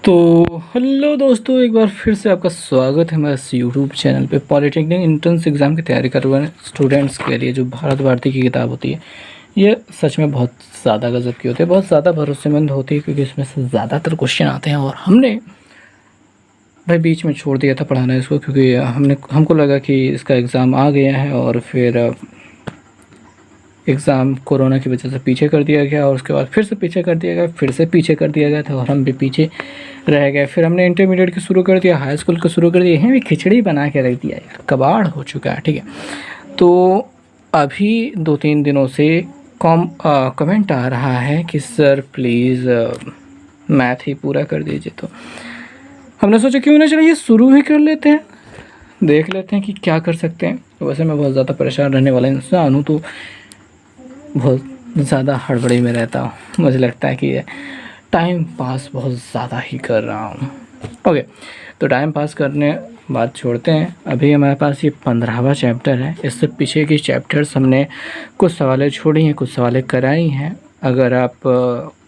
तो हेलो दोस्तों, एक बार फिर से आपका स्वागत है हमारे इस यूट्यूब चैनल पे। पॉलिटेक्निक एंट्रेंस एग्ज़ाम की तैयारी कर रहे स्टूडेंट्स के लिए जो भारत भारती की किताब होती है, ये सच में बहुत ज़्यादा गजब की होती है, बहुत ज़्यादा भरोसेमंद होती है, क्योंकि इसमें से ज़्यादातर क्वेश्चन आते हैं। और हमने भाई बीच में छोड़ दिया था पढ़ाना इसको, क्योंकि हमको लगा कि इसका एग्ज़ाम आ गया है, और फिर एग्ज़ाम कोरोना की वजह से पीछे कर दिया गया, और उसके बाद फिर से पीछे कर दिया गया, फिर से पीछे कर दिया गया था, और हम भी पीछे रह गए। फिर हमने इंटरमीडिएट की शुरू कर दिया, हाई स्कूल का शुरू कर दिया, यहीं भी खिचड़ी बना के रख दिया यार, कबाड़ हो चुका है। ठीक है, तो अभी 2-3 दिनों से कमेंट आ रहा है कि सर प्लीज़ मैथ ही पूरा कर दीजिए। तो हमने सोचा क्यों ना चलिए शुरू ही कर लेते हैं, देख लेते हैं कि क्या कर सकते हैं। वैसे मैं बहुत ज़्यादा परेशान रहने वाला इंसान हूँ, तो बहुत ज़्यादा हड़बड़ी में रहता हूँ। मुझे लगता है कि टाइम पास बहुत ज़्यादा ही कर रहा हूँ। ओके, तो टाइम पास करने बात छोड़ते हैं। अभी हमारे पास ये 15वां चैप्टर है। इससे पीछे की चैप्टर्स हमने कुछ सवालें छोड़ी हैं, कुछ सवालें कराई हैं। अगर आप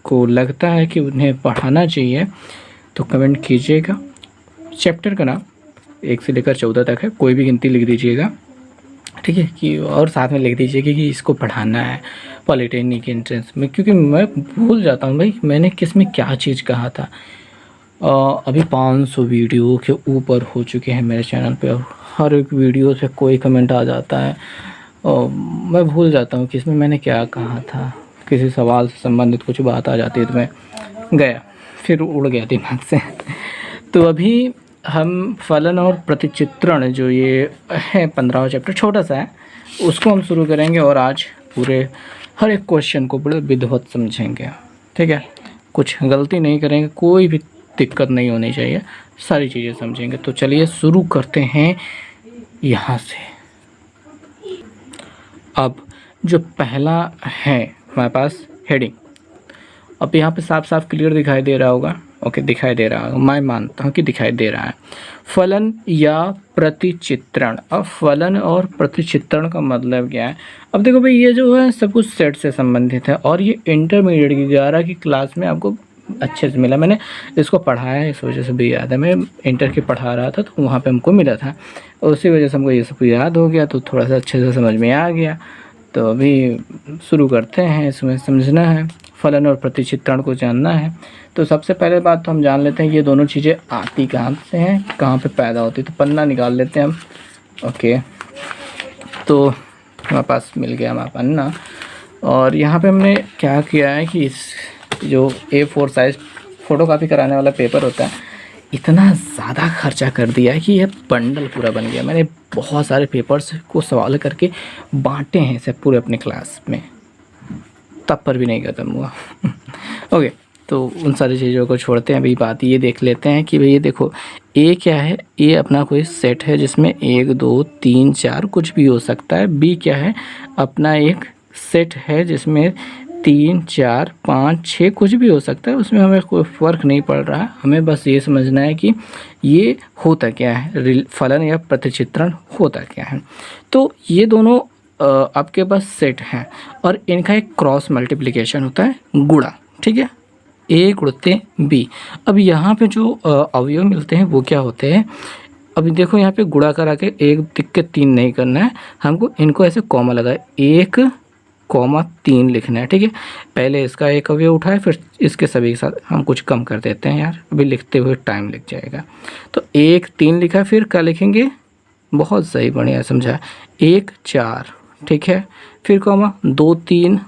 को लगता है कि उन्हें पढ़ाना चाहिए तो कमेंट कीजिएगा। चैप्टर का नाम 1 से लेकर 14 तक है, कोई भी गिनती लिख दीजिएगा, ठीक है कि, और साथ में लिख दीजिए कि इसको पढ़ाना है पॉलिटेक्निक एंट्रेंस में, क्योंकि मैं भूल जाता हूँ भाई मैंने किस में क्या चीज़ कहा था। अभी 500 वीडियो के ऊपर हो चुके हैं मेरे चैनल पे, और हर एक वीडियो से कोई कमेंट आ जाता है, और मैं भूल जाता हूँ कि इसमें मैंने क्या कहा था। किसी सवाल से संबंधित कुछ बात आ जाती है तो मैं गया, फिर उड़ गया दिमाग से। तो अभी हम फलन और प्रतिचित्रण, जो ये है 15वां चैप्टर, छोटा सा है, उसको हम शुरू करेंगे। और आज पूरे हर एक क्वेश्चन को बड़े विधिवत समझेंगे, ठीक है, कुछ गलती नहीं करेंगे, कोई भी दिक्कत नहीं होनी चाहिए, सारी चीज़ें समझेंगे। तो चलिए शुरू करते हैं यहाँ से। अब जो पहला है हमारे पास हेडिंग, अब यहाँ पे साफ साफ क्लियर दिखाई दे रहा होगा। ओके, दिखाई दे रहा है, मैं मानता हूँ कि दिखाई दे रहा है। फलन या प्रतिचित्रण। अब फलन और प्रतिचित्रण का मतलब क्या है? अब देखो भाई, ये जो है सब कुछ सेट से संबंधित है, और ये इंटरमीडिएट की 11 की क्लास में आपको अच्छे से मिला। मैंने इसको पढ़ाया है, इस वजह से भी याद है। मैं इंटर के पढ़ा रहा था तो वहाँ पे हमको मिला था, उसी वजह से हमको ये सब याद हो गया, तो थोड़ा सा अच्छे से समझ में आ गया। तो अभी शुरू करते हैं, इसमें समझना है, फलन और प्रतिचित्रण को जानना है। तो सबसे पहले बात तो हम जान लेते हैं ये दोनों चीज़ें आती कहाँ से हैं, कहाँ पे पैदा होती। तो पन्ना निकाल लेते हैं हम। ओके, तो हमारे पास मिल गया हमारा पन्ना, और यहाँ पे हमने क्या किया है कि इस जो A4 साइज़ फ़ोटोकॉपी कराने वाला पेपर होता है, इतना ज़्यादा खर्चा कर दिया है कि यह बंडल पूरा बन गया। मैंने बहुत सारे पेपर्स को सवाल करके बांटे हैं इसे पूरे अपने क्लास में, तब पर भी नहीं ख़त्म हुआ। ओके, तो उन सारी चीज़ों को छोड़ते हैं। अभी बात ये देख लेते हैं कि भाई ये देखो, ए क्या है? ए अपना कोई सेट है जिसमें 1 2 3 4 कुछ भी हो सकता है। बी क्या है? अपना एक सेट है जिसमें 3 4 5 6 कुछ भी हो सकता है, उसमें हमें कोई फ़र्क नहीं पड़ रहा है। हमें बस ये समझना है कि ये होता क्या है, फलन या प्रतिचित्रण होता क्या है। तो ये दोनों आपके पास सेट हैं, और इनका एक क्रॉस मल्टीप्लिकेशन होता है, गुणा, ठीक है, ए गुणते बी। अब यहाँ पे जो अवयव मिलते हैं वो क्या होते हैं? अभी देखो यहाँ पे गुणा करा के 1 टिक के 3 नहीं करना है हमको, इनको ऐसे कॉमा लगाए 1 कॉमा 3 लिखना है, ठीक है। पहले इसका एक अवयव उठाए, फिर इसके सभी के साथ हम कुछ कम कर देते हैं यार, अभी लिखते हुए टाइम लग जाएगा। तो 1 3 लिखा, फिर क्या लिखेंगे? बहुत सही, बढ़िया समझा, 1 4, ठीक है, फिर कॉमा 2 3,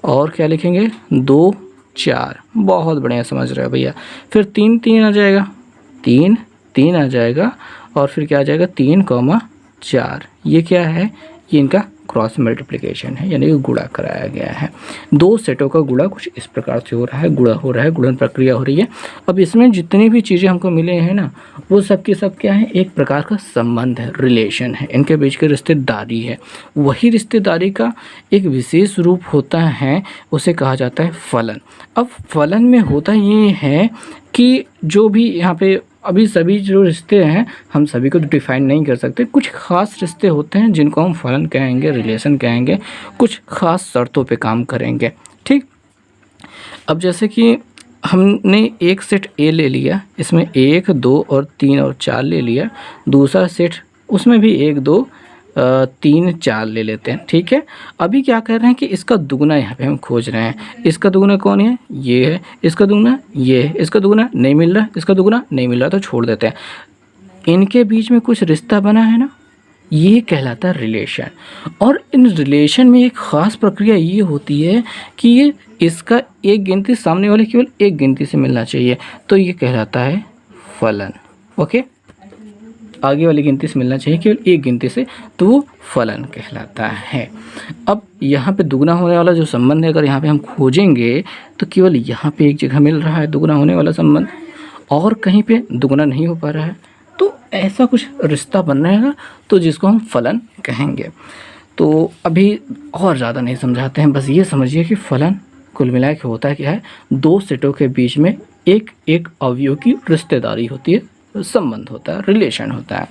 और क्या लिखेंगे? 2 4, बहुत बढ़िया समझ रहे हो भैया। फिर 3 3 आ जाएगा, 3 3 आ जाएगा, और फिर क्या आ जाएगा? 3 4। ये क्या है? ये इनका क्रॉस मल्टीप्लिकेशन है, यानी कि गुणा कराया गया है। दो सेटों का गुणा कुछ इस प्रकार से हो रहा है, गुणा हो रहा है, गुणन प्रक्रिया हो रही है। अब इसमें जितनी भी चीज़ें हमको मिले हैं ना, वो सब के सब क्या है? एक प्रकार का संबंध है, रिलेशन है, इनके बीच की रिश्तेदारी है। वही रिश्तेदारी का एक विशेष रूप होता है, उसे कहा जाता है फलन। अब फलन में होता ये है कि जो भी यहाँ पे अभी सभी जो रिश्ते हैं, हम सभी को डिफाइन नहीं कर सकते। कुछ ख़ास रिश्ते होते हैं जिनको हम फलन कहेंगे, रिलेशन कहेंगे, कुछ ख़ास शर्तों पे काम करेंगे, ठीक। अब जैसे कि हमने एक सेट ए ले लिया, इसमें 1, 2 और 3 और 4 ले लिया। दूसरा सेट उसमें भी 1, 2, 3, 4 ले लेते हैं, ठीक है। अभी क्या कर रहे हैं कि इसका दुगना यहाँ पे हम खोज रहे हैं। इसका दुगना कौन है? ये है। इसका दुगना ये है। इसका दुगना नहीं मिल रहा, इसका दुगना नहीं मिल रहा, तो छोड़ देते हैं। इनके बीच में कुछ रिश्ता बना है ना, ये कहलाता है रिलेशन। और इन रिलेशन में एक ख़ास प्रक्रिया ये होती है कि ये इसका एक गिनती सामने वाले केवल एक गिनती से मिलना चाहिए, तो ये कहलाता है फलन। ओके, आगे वाली गिनती से मिलना चाहिए केवल एक गिनती से, तो वो फलन कहलाता है। अब यहाँ पे दुगना होने वाला जो संबंध है, अगर यहाँ पे हम खोजेंगे तो केवल यहाँ पे एक जगह मिल रहा है दुगना होने वाला संबंध, और कहीं पे दुगना नहीं हो पा रहा है, तो ऐसा कुछ रिश्ता बन रहेगा, तो जिसको हम फलन कहेंगे। तो अभी और ज़्यादा नहीं समझाते हैं, बस ये समझिए कि फलन कुल मिला के होता है क्या है, दो सेटों के बीच में एक एक अवयव की रिश्तेदारी होती है, संबंध होता है, रिलेशन होता है।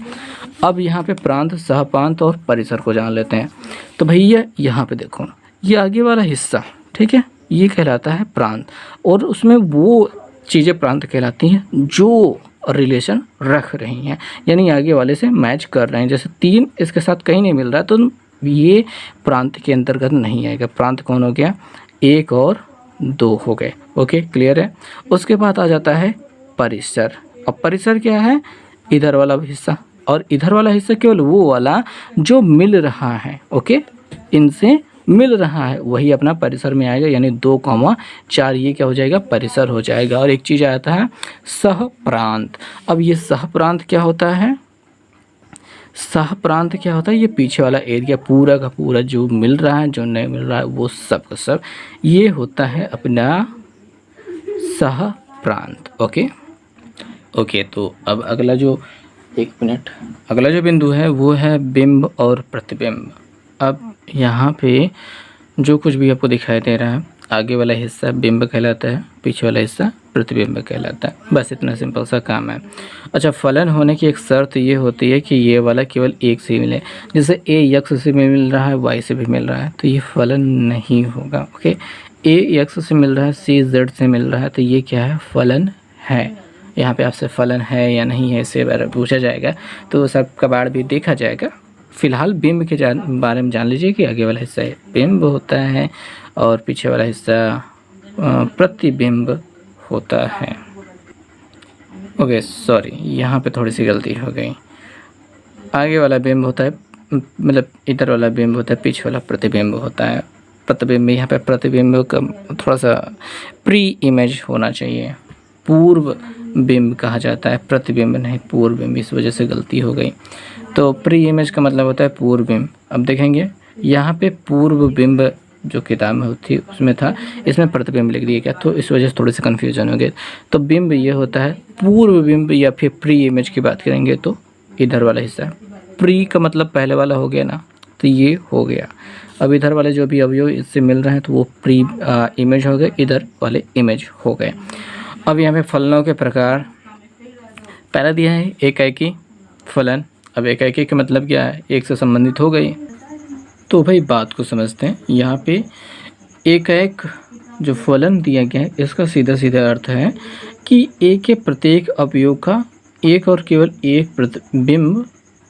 अब यहाँ पे प्रांत, सहप्रांत और परिसर को जान लेते हैं। तो भैया यहाँ पे देखो, ये आगे वाला हिस्सा, ठीक है, ये कहलाता है प्रांत, और उसमें वो चीज़ें प्रांत कहलाती हैं जो रिलेशन रख रही हैं, यानी आगे वाले से मैच कर रहे हैं। जैसे 3 इसके साथ कहीं नहीं मिल रहा है, तो ये प्रांत के अंतर्गत नहीं आएगा। प्रांत कौन हो गया? 1 और 2 हो गए। ओके, क्लियर है। उसके बाद आ जाता है परिसर। अब परिसर क्या है? इधर वाला हिस्सा, और इधर वाला हिस्सा केवल वो वाला जो मिल रहा है। ओके, इनसे मिल रहा है वही अपना परिसर में आएगा, यानी 2,4 ये क्या हो जाएगा? परिसर हो जाएगा। और एक चीज़ आता है सहप्रांत। अब ये सहप्रांत क्या होता है? सहप्रांत क्या होता है? ये पीछे वाला एरिया पूरा का पूरा जो मिल रहा है, जो नहीं मिल रहा है, वो सब का सब ये होता है अपना सहप्रांत। ओके, तो अब अगला जो अगला जो बिंदु है वो है बिंब और प्रतिबिंब। अब यहाँ पे जो कुछ भी आपको दिखाई दे रहा है, आगे वाला हिस्सा बिंब कहलाता है, पीछे वाला हिस्सा प्रतिबिंब कहलाता है। बस इतना सिंपल सा काम है। अच्छा, फलन होने की एक शर्त ये होती है कि ये वाला केवल एक से ही मिले। जैसे ए यक्स से भी मिल रहा है, वाई से भी मिल रहा है, तो ये फलन नहीं होगा। ओके, ए यक्स से मिल रहा है, सी जेड से मिल रहा है, तो ये क्या है? फलन है। यहाँ पे आपसे फलन है या नहीं है इससे पूछा जाएगा, तो सब कबाड़ भी देखा जाएगा। फिलहाल बिंब के बारे में जान लीजिए कि आगे वाला हिस्सा बिंब होता है और पीछे वाला हिस्सा प्रतिबिंब होता है। ओके, सॉरी, यहाँ पे थोड़ी सी गलती हो गई। आगे वाला बिंब होता है, मतलब इधर वाला बिंब होता है, पीछे वाला प्रतिबिंब होता है। प्रतिबिंब, यहाँ पे प्रतिबिंब का थोड़ा सा प्री इमेज होना चाहिए, पूर्व बिंब कहा जाता है, प्रतिबिंब नहीं, पूर्व बिंब, इस वजह से गलती हो गई। तो प्री इमेज का मतलब होता है पूर्व बिंब। अब देखेंगे यहाँ पे पूर्व बिंब जो किताब में होती है उसमें था, इसमें प्रतिबिंब लिख दिया गया, तो इस वजह से थोड़ी सी कन्फ्यूजन हो गई। तो बिंब ये होता है पूर्व बिंब, या फिर प्री इमेज की बात करेंगे तो इधर वाला हिस्सा। प्री का मतलब पहले वाला हो गया ना, तो ये हो गया। अब इधर वाले जो भी अवयव इससे मिल रहे हैं तो वो प्री इमेज हो गए, इधर वाले इमेज हो गए। अब यहाँ पे फलनों के प्रकार पहला दिया है एकाएकी फलन। अब एकाएकी का मतलब क्या है? एक से संबंधित हो गई। तो भाई बात को समझते हैं। यहाँ पे एकाएक जो फलन दिया गया है, इसका सीधा सीधा अर्थ है कि ए के प्रत्येक अवयव का एक और केवल एक प्रतिबिंब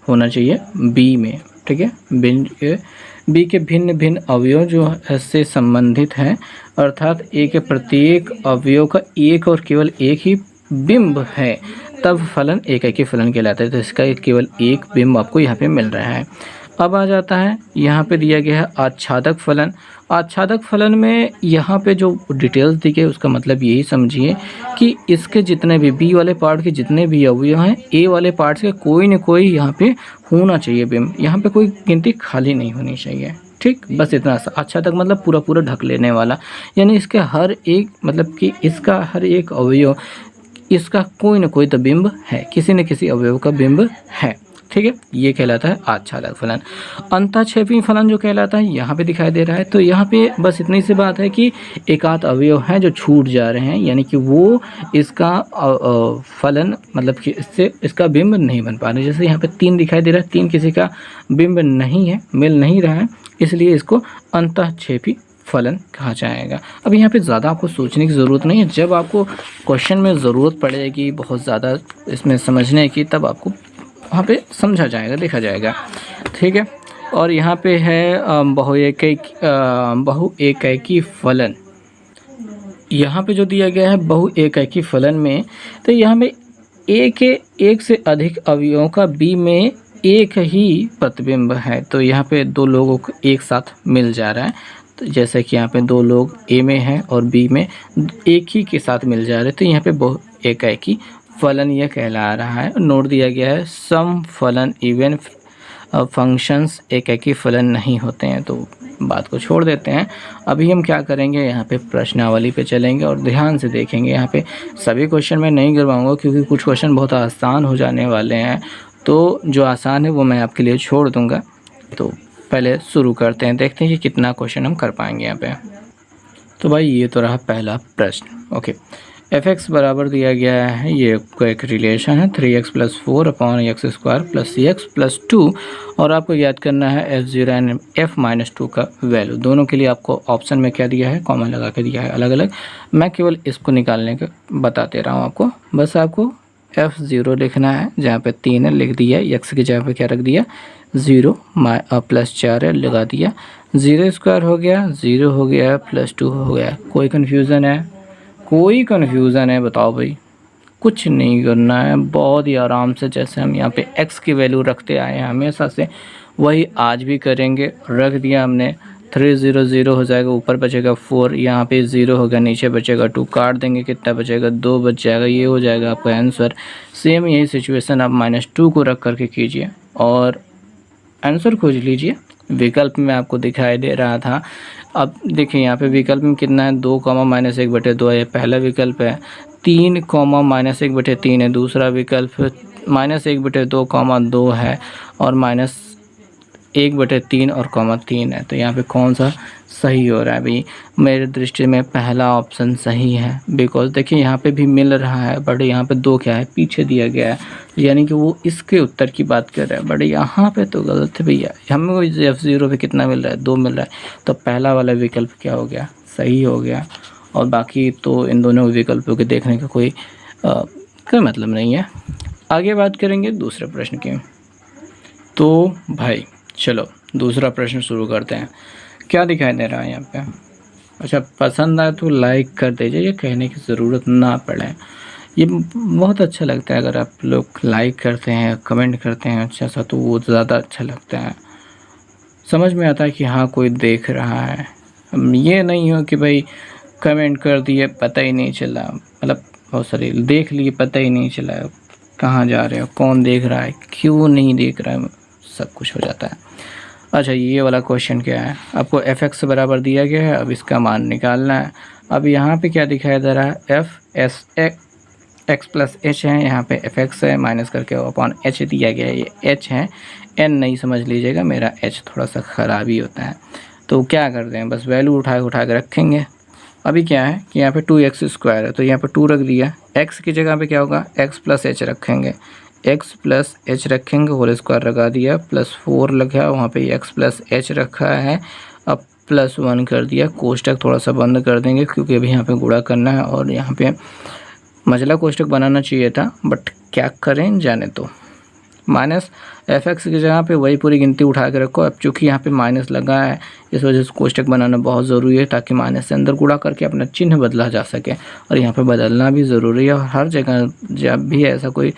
होना चाहिए बी में, ठीक है। बी के भिन्न भिन्न अवयव जो इससे संबंधित हैं, अर्थात ए के प्रत्येक अवयव का एक और केवल एक ही बिंब है, तब फलन एकाएकी फलन कहलाता है। तो इसका केवल एक बिंब आपको यहाँ पे मिल रहा है। अब आ जाता है यहाँ पे दिया गया है आच्छादक फलन। आच्छादक फलन में यहाँ पे जो डिटेल्स दी गई उसका मतलब यही समझिए कि इसके जितने भी बी वाले पार्ट के जितने भी अवयव हैं, ए वाले पार्ट के कोई न कोई यहाँ पे होना चाहिए बिंब। यहाँ पे कोई गिनती खाली नहीं होनी चाहिए, ठीक। बस इतना सा। आच्छादक मतलब पूरा पूरा ढक लेने वाला, यानी इसके हर एक, मतलब कि इसका हर एक अवयव, इसका कोई न कोई तो बिंब है, किसी न किसी अवयव का बिंब है, ठीक है। ये कहलाता है आच्छादक फलन। अंतःक्षेपी फलन जो कहलाता है यहाँ पे दिखाई दे रहा है। तो यहाँ पे बस इतनी सी बात है कि एकाध अवयव हैं जो छूट जा रहे हैं, यानी कि वो इसका फलन, मतलब कि इससे इसका बिंब नहीं बन पा रहे। जैसे यहाँ पे 3 दिखाई दे रहा है, 3 किसी का बिंब नहीं है, मिल नहीं रहा है, इसलिए इसको अंतःक्षेपी फलन कहा जाएगा। अब यहाँ पे ज़्यादा आपको सोचने की ज़रूरत नहीं है, जब आपको क्वेश्चन में ज़रूरत पड़ेगी बहुत ज़्यादा इसमें समझने की, तब आपको वहाँ पे समझा जाएगा, देखा जाएगा, ठीक है। और यहाँ पे है बहुएकाकी फलन। यहाँ पे जो दिया गया है बहुएकाकी फलन में, तो यहाँ पे एक से अधिक अवयवों का बी में एक ही प्रतिबिंब है। तो यहाँ पे दो लोगों को एक साथ मिल जा रहा है, तो जैसे कि यहाँ पे दो लोग ए में हैं और बी में एक ही के साथ मिल जा रहे हैं, तो यहाँ पे बहुएकाकी फलन यह कहला रहा है। नोट दिया गया है सम फलन इवन फंक्शंस एकाकी फलन नहीं होते हैं। तो बात को छोड़ देते हैं। अभी हम क्या करेंगे, यहाँ पे प्रश्नावली पे चलेंगे और ध्यान से देखेंगे। यहाँ पे सभी क्वेश्चन मैं नहीं करवाऊँगा क्योंकि कुछ क्वेश्चन बहुत आसान हो जाने वाले हैं, तो जो आसान है वो मैं आपके लिए छोड़ दूँगा। तो पहले शुरू करते हैं, देखते हैं कि कितना क्वेश्चन हम कर पाएंगे यहाँ पे। तो भाई ये तो रहा पहला प्रश्न। ओके, f(x) बराबर दिया गया है, ये कोई एक रिलेशन है 3x + 4/x² + cx + 2, और आपको याद करना है f0 एंड f-2 का वैल्यू। दोनों के लिए आपको ऑप्शन में क्या दिया है, कॉमन लगा के दिया है अलग अलग। मैं केवल इसको निकालने का बताते रहा हूँ आपको। बस आपको f0 लिखना है, जहाँ पे 3 है लिख दिया, x की जगह पे क्या रख दिया 0 + 4 है लगा दिया, 0² हो गया, 0 हो गया, +2 हो गया। कोई कन्फ्यूज़न है? कोई कन्फ्यूज़न है बताओ भाई? कुछ नहीं करना है, बहुत ही आराम से जैसे हम यहाँ पे x की वैल्यू रखते आए हैं हमेशा से, वही आज भी करेंगे। रख दिया हमने, 3 0 0 हो जाएगा, ऊपर बचेगा 4, यहाँ पे 0 होगा, नीचे बचेगा 2, काट देंगे कितना बचेगा 2 बच जाएगा, ये हो जाएगा आपका आंसर। सेम यही सिचुएशन आप -2 को रख करके कीजिए और आंसर खोज लीजिए। विकल्प में आपको दिखाई दे रहा था। अब देखिए यहाँ पे विकल्प में कितना है, 2, -1/2 है, पहला विकल्प है। 3, -1/3 है, दूसरा विकल्प। -1/2, 2 है, और -1/3 और 3 है। तो यहाँ पे कौन सा सही हो रहा है भाई? मेरे दृष्टि में पहला ऑप्शन सही है, बिकॉज देखिए यहाँ पे भी मिल रहा है, बट यहाँ पे 2 क्या है पीछे दिया गया है, यानी कि वो इसके उत्तर की बात कर रहा है, बट यहाँ पे तो गलत है भैया। हमें f0 पे कितना मिल रहा है, 2 मिल रहा है, तो पहला वाला विकल्प क्या हो गया, सही हो गया। और बाकी तो इन दोनों विकल्पों के देखने का कोई मतलब नहीं है। आगे बात करेंगे दूसरे प्रश्न की। तो भाई चलो दूसरा प्रश्न शुरू करते हैं। क्या दिखाई दे रहा है यहाँ पे? अच्छा, पसंद आए तो लाइक कर दीजिए, ये कहने की ज़रूरत ना पड़े। ये बहुत अच्छा लगता है अगर आप लोग लाइक करते हैं, कमेंट करते हैं अच्छा सा, तो वो ज़्यादा अच्छा लगता है, समझ में आता है कि हाँ कोई देख रहा है। ये नहीं हो कि भाई कमेंट कर दिए पता ही नहीं चला, मतलब बहुत सारे देख लिए पता ही नहीं चला कहाँ जा रहे हो, कौन देख रहा है, क्यों नहीं देख रहा है, सब कुछ हो जाता है। अच्छा, ये वाला क्वेश्चन क्या है, आपको f(x) बराबर दिया गया है, अब इसका मान निकालना है। अब यहाँ पे क्या दिखाई दे रहा है, x + h है, यहाँ पे f(x) है, माइनस करके h दिया गया है, ये h है, n नहीं समझ लीजिएगा, मेरा h थोड़ा सा ख़राब ही होता है। तो क्या करते हैं, बस वैल्यू उठा के रखेंगे। अभी क्या है कि यहाँ पे 2x² है, तो यहाँ पे 2 रख दिया, x की जगह पे क्या होगा x + h रखेंगे, x + h रखेंगे, होल स्क्वायर लगा दिया, +4 लगा, वहाँ पे x + h रखा है, अब +1 कर दिया। कोष्टक थोड़ा सा बंद कर देंगे क्योंकि अभी यहाँ पे गुणा करना है और यहाँ पे मझला कोष्टक बनाना चाहिए था, बट क्या करें जाने तो। -f(x) की जगह पे वही पूरी गिनती उठा के रखो। अब चूँकि यहाँ पे माइनस लगा है, इस वजह से कोष्टक बनाना बहुत ज़रूरी है, ताकि माइनस से अंदर गुणा करके अपना चिन्ह बदला जा सके, और यहाँ पे बदलना भी ज़रूरी है। और हर जगह जब भी ऐसा कोई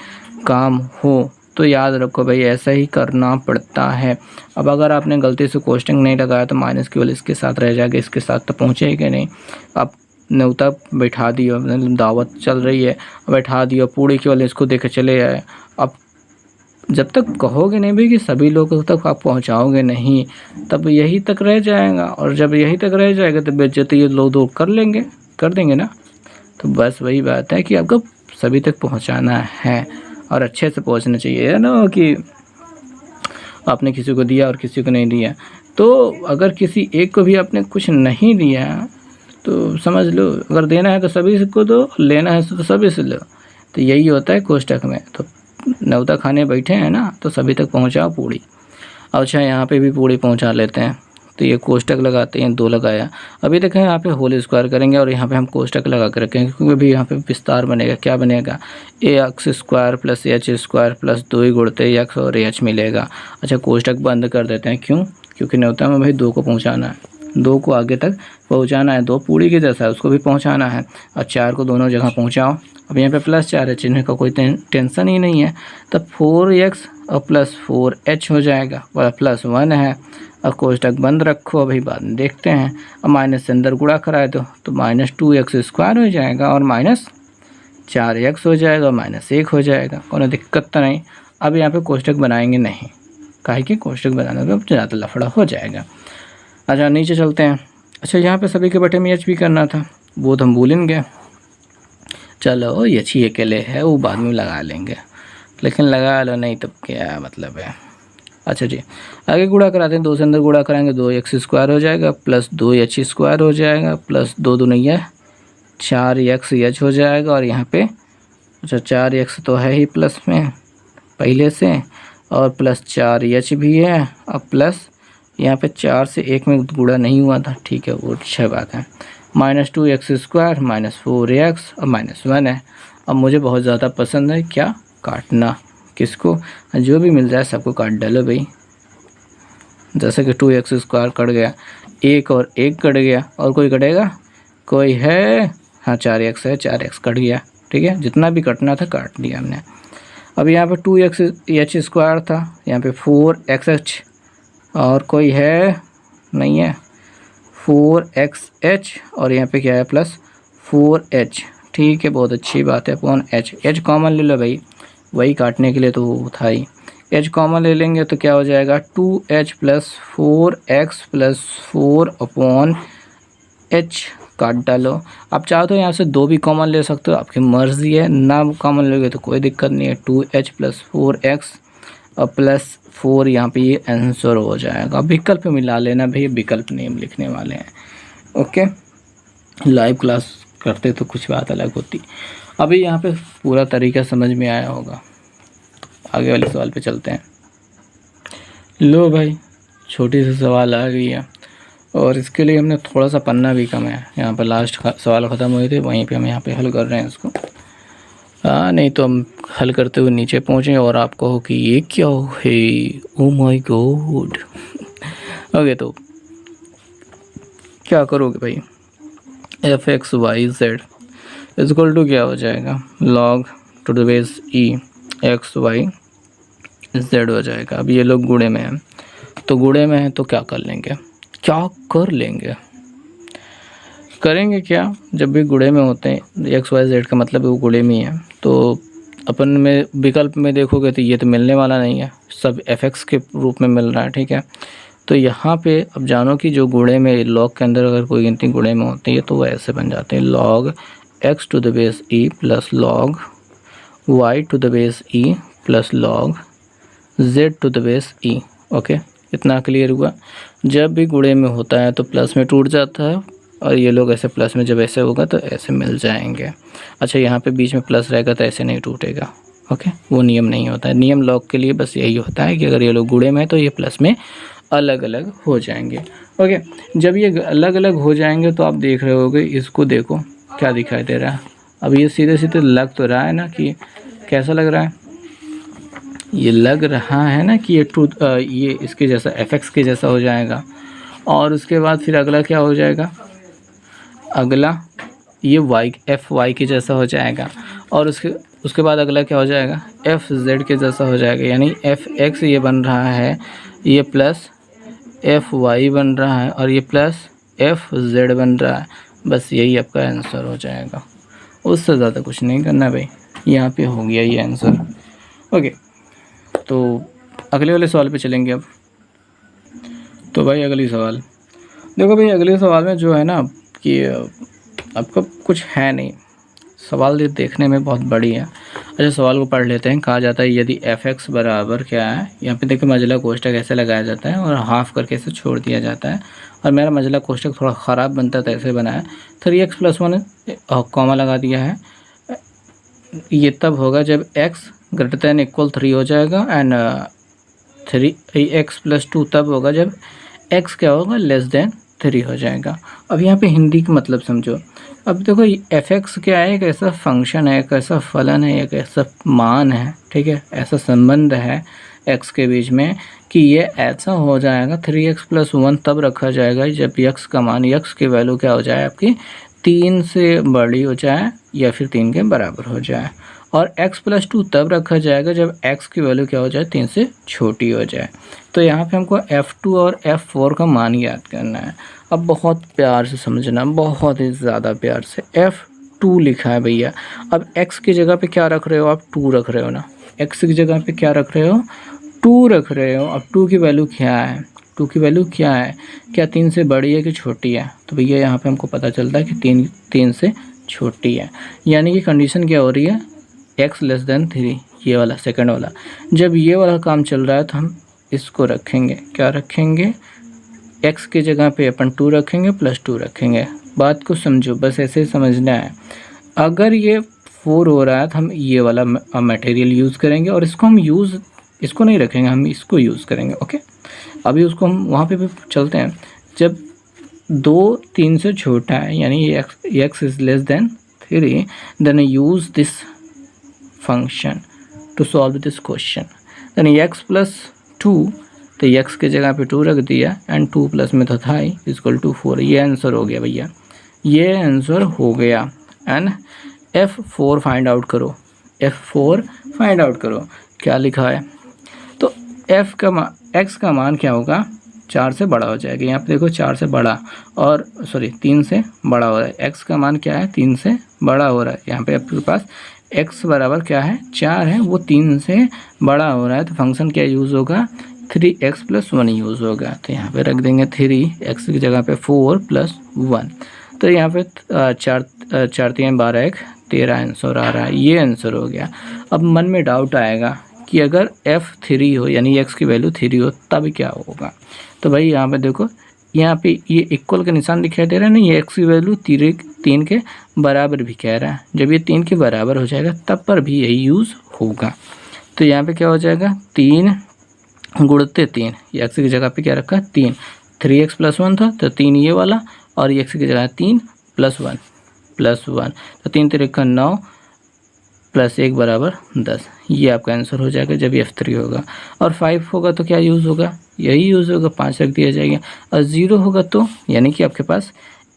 काम हो तो याद रखो भाई ऐसा ही करना पड़ता है। अब अगर आपने गलती से कोष्टक नहीं लगाया तो माइनस केवल इसके साथ रह जाएगा, इसके साथ तो पहुँचेगा नहीं। अब न्योता बैठा दिया, दावत चल रही है, बैठा दिया, पूरी केवल इसको देखे चले आए। अब जब तक कहोगे नहीं भाई कि सभी लोगों तक आप पहुंचाओगे नहीं, तब यही तक रह जाएगा, और जब यही तक रह जाएगा तो बेइज्जती ये लोग कर देंगे ना। तो बस वही बात है कि आपको सभी तक पहुंचाना है और अच्छे से पहुंचना चाहिए ना, कि आपने किसी को दिया और किसी को नहीं दिया। तो अगर किसी एक को भी आपने कुछ नहीं दिया तो समझ लो, अगर देना है तो सभी को दो, लेना है तो सभी से लो। तो यही होता है कोष्टक में। तो न्योता खाने बैठे हैं ना, तो सभी तक पहुंचाओ पूड़ी। अच्छा, यहाँ पे भी पूड़ी पहुंचा लेते हैं। तो ये कोष्टक लगाते हैं, 2 लगाया। अभी देखें यहाँ पे होल स्क्वायर करेंगे और यहाँ पे हम कोष्टक लगा कर रखेंगे क्योंकि अभी यहाँ पे विस्तार बनेगा। क्या बनेगा, ए x square plus h square plus 2 ही गुणते एक्स और एच मिलेगा। अच्छा कोष्टक बंद कर देते हैं, क्यों, क्योंकि न्यूनतम में भाई 2 को पहुँचाना है, 2 को आगे तक पहुँचाना है, 2 पूरी के जैसा है उसको भी पहुँचाना है और 4 को दोनों जगह पहुँचाओ। अब यहाँ पे +4 है, चिन्ह का कोई टेंशन ही नहीं है। तब 4x और प्लस 4h हो जाएगा और +1 है और कोष्टक बंद रखो, अभी बाद में देखते हैं। अब माइनस से अंदर गुणा कराए दो तो -2x² हो जाएगा और -4x हो जाएगा और -1 हो जाएगा, कोई दिक्कत तो नहीं। अब यहाँ पे कोष्टक बनाएंगे नहीं, काहे कि कोष्टक बनाने में ज़्यादा लफड़ा हो जाएगा। अच्छा नीचे चलते हैं। अच्छा यहाँ पे सभी के बटे में एच भी करना था, वो तो हम भूलेंगे, चलो ये अच्छी अकेले है वो बाद में लगा लेंगे, लेकिन लगा लो नहीं तो क्या मतलब है। अच्छा जी आगे गुणा कराते हैं, 2 से अंदर गुणा कराएंगे 2x² हो जाएगा प्लस 2h² हो जाएगा प्लस 2 दूनी 4x हो जाएगा और यहाँ पे अच्छा 4x तो है ही प्लस में पहले से और प्लस 4h भी है और प्लस यहाँ पे 4 से 1 में गुणा नहीं हुआ था, ठीक है वो अच्छा बात है। -2x² -4x और -1 है। अब मुझे बहुत ज़्यादा पसंद है क्या, काटना, किसको, जो भी मिल जाए सबको काट डालो भाई। जैसे कि 2x² कट गया, 1 और 1 कट गया और कोई कटेगा, कोई है, हाँ 4x है, 4x कट गया, ठीक है जितना भी कटना था काट दिया हमने। अब यहाँ पे 2x² था, यहाँ पे 4xh और कोई है नहीं है 4xh और यहाँ पे क्या है +4h, ठीक है बहुत अच्छी बात है। अपॉन h कॉमन ले लो भाई, वही काटने के लिए तो वो था ही, h कॉमन ले लेंगे तो क्या हो जाएगा 2h + 4x + 4 अपॉन h, काट डालो। आप चाहो तो यहाँ से 2 भी कॉमन ले सकते हो, आपकी मर्ज़ी है, ना कॉमन लोगे तो कोई दिक्कत नहीं है। 2h + 4x और +4 यहाँ पे ये आंसर हो जाएगा। विकल्प मिला लेना भैया, विकल्प नहीं हम लिखने वाले हैं, ओके। लाइव क्लास करते तो कुछ बात अलग होती। अभी यहाँ पे पूरा तरीका समझ में आया होगा, आगे वाले सवाल पे चलते हैं। लो भाई छोटी सी सवाल आ गई है और इसके लिए हमने थोड़ा सा पन्ना भी कम है, यहाँ पर लास्ट सवाल ख़त्म हुए थे वहीं पे हम यहाँ पे हल कर रहे हैं इसको। हाँ नहीं तो हम हल करते हुए नीचे पहुँचे और आप कहो कि ये क्या है, ओ माय गॉड। ओके तो क्या करोगे भाई, f(x, y, z) equal to क्या हो जाएगा, log to the base e x y z हो जाएगा। अब ये लोग गुणे में हैं, तो गुणे में है तो क्या कर लेंगे, करेंगे क्या, जब भी गुणे में होते हैं x y z का मतलब वो गुणे में ही है, तो अपन में विकल्प में देखोगे तो ये तो मिलने वाला नहीं है, सब fx के रूप में मिल रहा है, ठीक है। तो यहाँ पे अब जानो कि जो गुणे में लॉग के अंदर अगर कोई गिनती गुणे में होती है तो वो ऐसे बन जाते हैं, log x to the base e plus log y to the base e plus log z to the base e, okay इतना क्लियर हुआ। जब भी गुणे में होता है तो प्लस में टूट जाता है और ये लोग ऐसे प्लस में जब ऐसे होगा तो ऐसे मिल जाएंगे। अच्छा यहाँ पे बीच में प्लस रहेगा तो ऐसे नहीं टूटेगा, ओके वो नियम नहीं होता है। नियम लॉग के लिए बस यही होता है कि अगर ये लोग गुणे में है तो ये प्लस में अलग अलग हो जाएंगे, ओके। जब ये अलग अलग हो जाएंगे तो आप देख रहे होगे, इसको देखो क्या दिखाई दे रहा है। अब ये सीधे सीधे लग तो रहा है ना, कि कैसा लग रहा है, ये लग रहा है ना कि ये इसके जैसा fx के जैसा हो जाएगा। और उसके बाद फिर अगला क्या हो जाएगा, अगला ये fy के जैसा हो जाएगा और उसके बाद अगला क्या हो जाएगा, fz के जैसा हो जाएगा। यानी fx ये बन रहा है, ये प्लस fy बन रहा है और ये प्लस fz बन रहा है, बस यही आपका आंसर हो जाएगा। उससे ज़्यादा कुछ नहीं करना भाई, यहाँ पे हो गया ये आंसर, ओके। तो अगले वाले सवाल पे चलेंगे अब। तो भाई अगली सवाल देखो भाई, अगले सवाल में जो है ना कि आपका कुछ है नहीं, सवाल देखने में बहुत बड़ी है। अच्छा सवाल को पढ़ लेते हैं। कहा जाता है यदि f(x) बराबर क्या है, यहाँ पे देखो मझला कोष्टक ऐसे लगाया जाता है और हाफ करके ऐसे छोड़ दिया जाता है, और मेरा मझला कोष्टक थोड़ा ख़राब बनता था ऐसे बनाया। 3x + 1 कॉमा लगा दिया है, ये तब होगा जब x > 3 हो जाएगा, एंड 3x + 2 तब होगा जब x क्या होगा, लेस देन 3 हो जाएगा। अब यहाँ पे हिंदी का मतलब समझो। अब देखो f(x) क्या है, एक ऐसा फंक्शन है, एक ऐसा फलन है, एक ऐसा मान है, ठीक है, ऐसा संबंध है x के बीच में कि ये ऐसा हो जाएगा 3x + 1 तब रखा जाएगा जब x का मान, x की वैल्यू क्या हो जाए आपकी 3 से बड़ी हो जाए या फिर 3 के बराबर हो जाए। और x + 2 तब रखा जाएगा जब x की वैल्यू क्या हो जाए 3 से छोटी हो जाए। तो यहाँ पे हमको f2 और f4 का मान याद करना है। अब बहुत प्यार से समझना, बहुत ही ज़्यादा प्यार से। f2 लिखा है भैया। अब x की जगह पे क्या रख रहे हो आप, 2 रख रहे हो ना। x की जगह पे क्या रख रहे हो, 2 रख रहे हो। अब 2 की वैल्यू क्या है, 2 की वैल्यू क्या है, क्या 3 से बड़ी है कि छोटी है? तो भैया यहाँ पे हमको पता चलता है कि 3 से छोटी है। यानी कि कंडीशन क्या हो रही है, x लेस देन 3, ये वाला सेकंड वाला। जब ये वाला काम चल रहा है तो हम इसको रखेंगे, क्या रखेंगे, x की जगह पे अपन 2 रखेंगे +2 रखेंगे। बात को समझो, बस ऐसे समझना है। अगर ये 4 हो रहा है तो हम ये वाला मटेरियल यूज़ करेंगे और इसको हम इसको नहीं रखेंगे, हम इसको यूज़ करेंगे। ओके, अभी उसको हम वहाँ पे भी चलते हैं। जब 2 3 से छोटा है यानी x is less than 3, then use this function to solve this question. Then x + 2, तो x की जगह पे 2 रख दिया एंड 2 प्लस में तो था ही = 4। ये आंसर हो गया भैया, ये आंसर हो गया। एंड f4 फाइंड आउट करो, f4 फाइंड आउट करो, क्या लिखा है। तो x का मान क्या होगा, 4 से बड़ा हो जाएगा। यहाँ पे देखो 4 से बड़ा और 3 से बड़ा हो रहा है। x का मान क्या है, 3 से बड़ा हो रहा है। यहाँ पे आपके पास x बराबर क्या है, 4 है, वो 3 से बड़ा हो रहा है। तो फंक्शन क्या यूज़ होगा, 3x + 1 यूज़ होगा। तो यहाँ पे रख देंगे 3x की जगह पे 4 + 1। तो यहाँ पे 4 3 12 1 13 आंसर आ रहा है। ये आंसर हो गया। अब मन में डाउट आएगा कि अगर f3 हो यानी x की वैल्यू 3 हो तब क्या होगा। तो भाई यहाँ पे देखो, यहाँ पे ये इक्वल का निशान दिखाई दे रहा है ना, ये x की वैल्यू 3 के बराबर भी कह रहा है। जब ये 3 के बराबर हो जाएगा तब पर भी यही यूज़ होगा। तो यहाँ पे क्या हो जाएगा, 3 गुणते 3, x की जगह पे क्या रखा है 3, 3x + 1 था तो 3 ये वाला, और x की जगह 3 + 1 तो 3 3 9 + 1 = 10। ये आपका आंसर हो जाएगा जब f3 होगा। और 5 होगा तो क्या यूज़ होगा, यही यूज़ होगा, 5 रख दिया जाएगा। और 0 होगा तो यानी कि आपके पास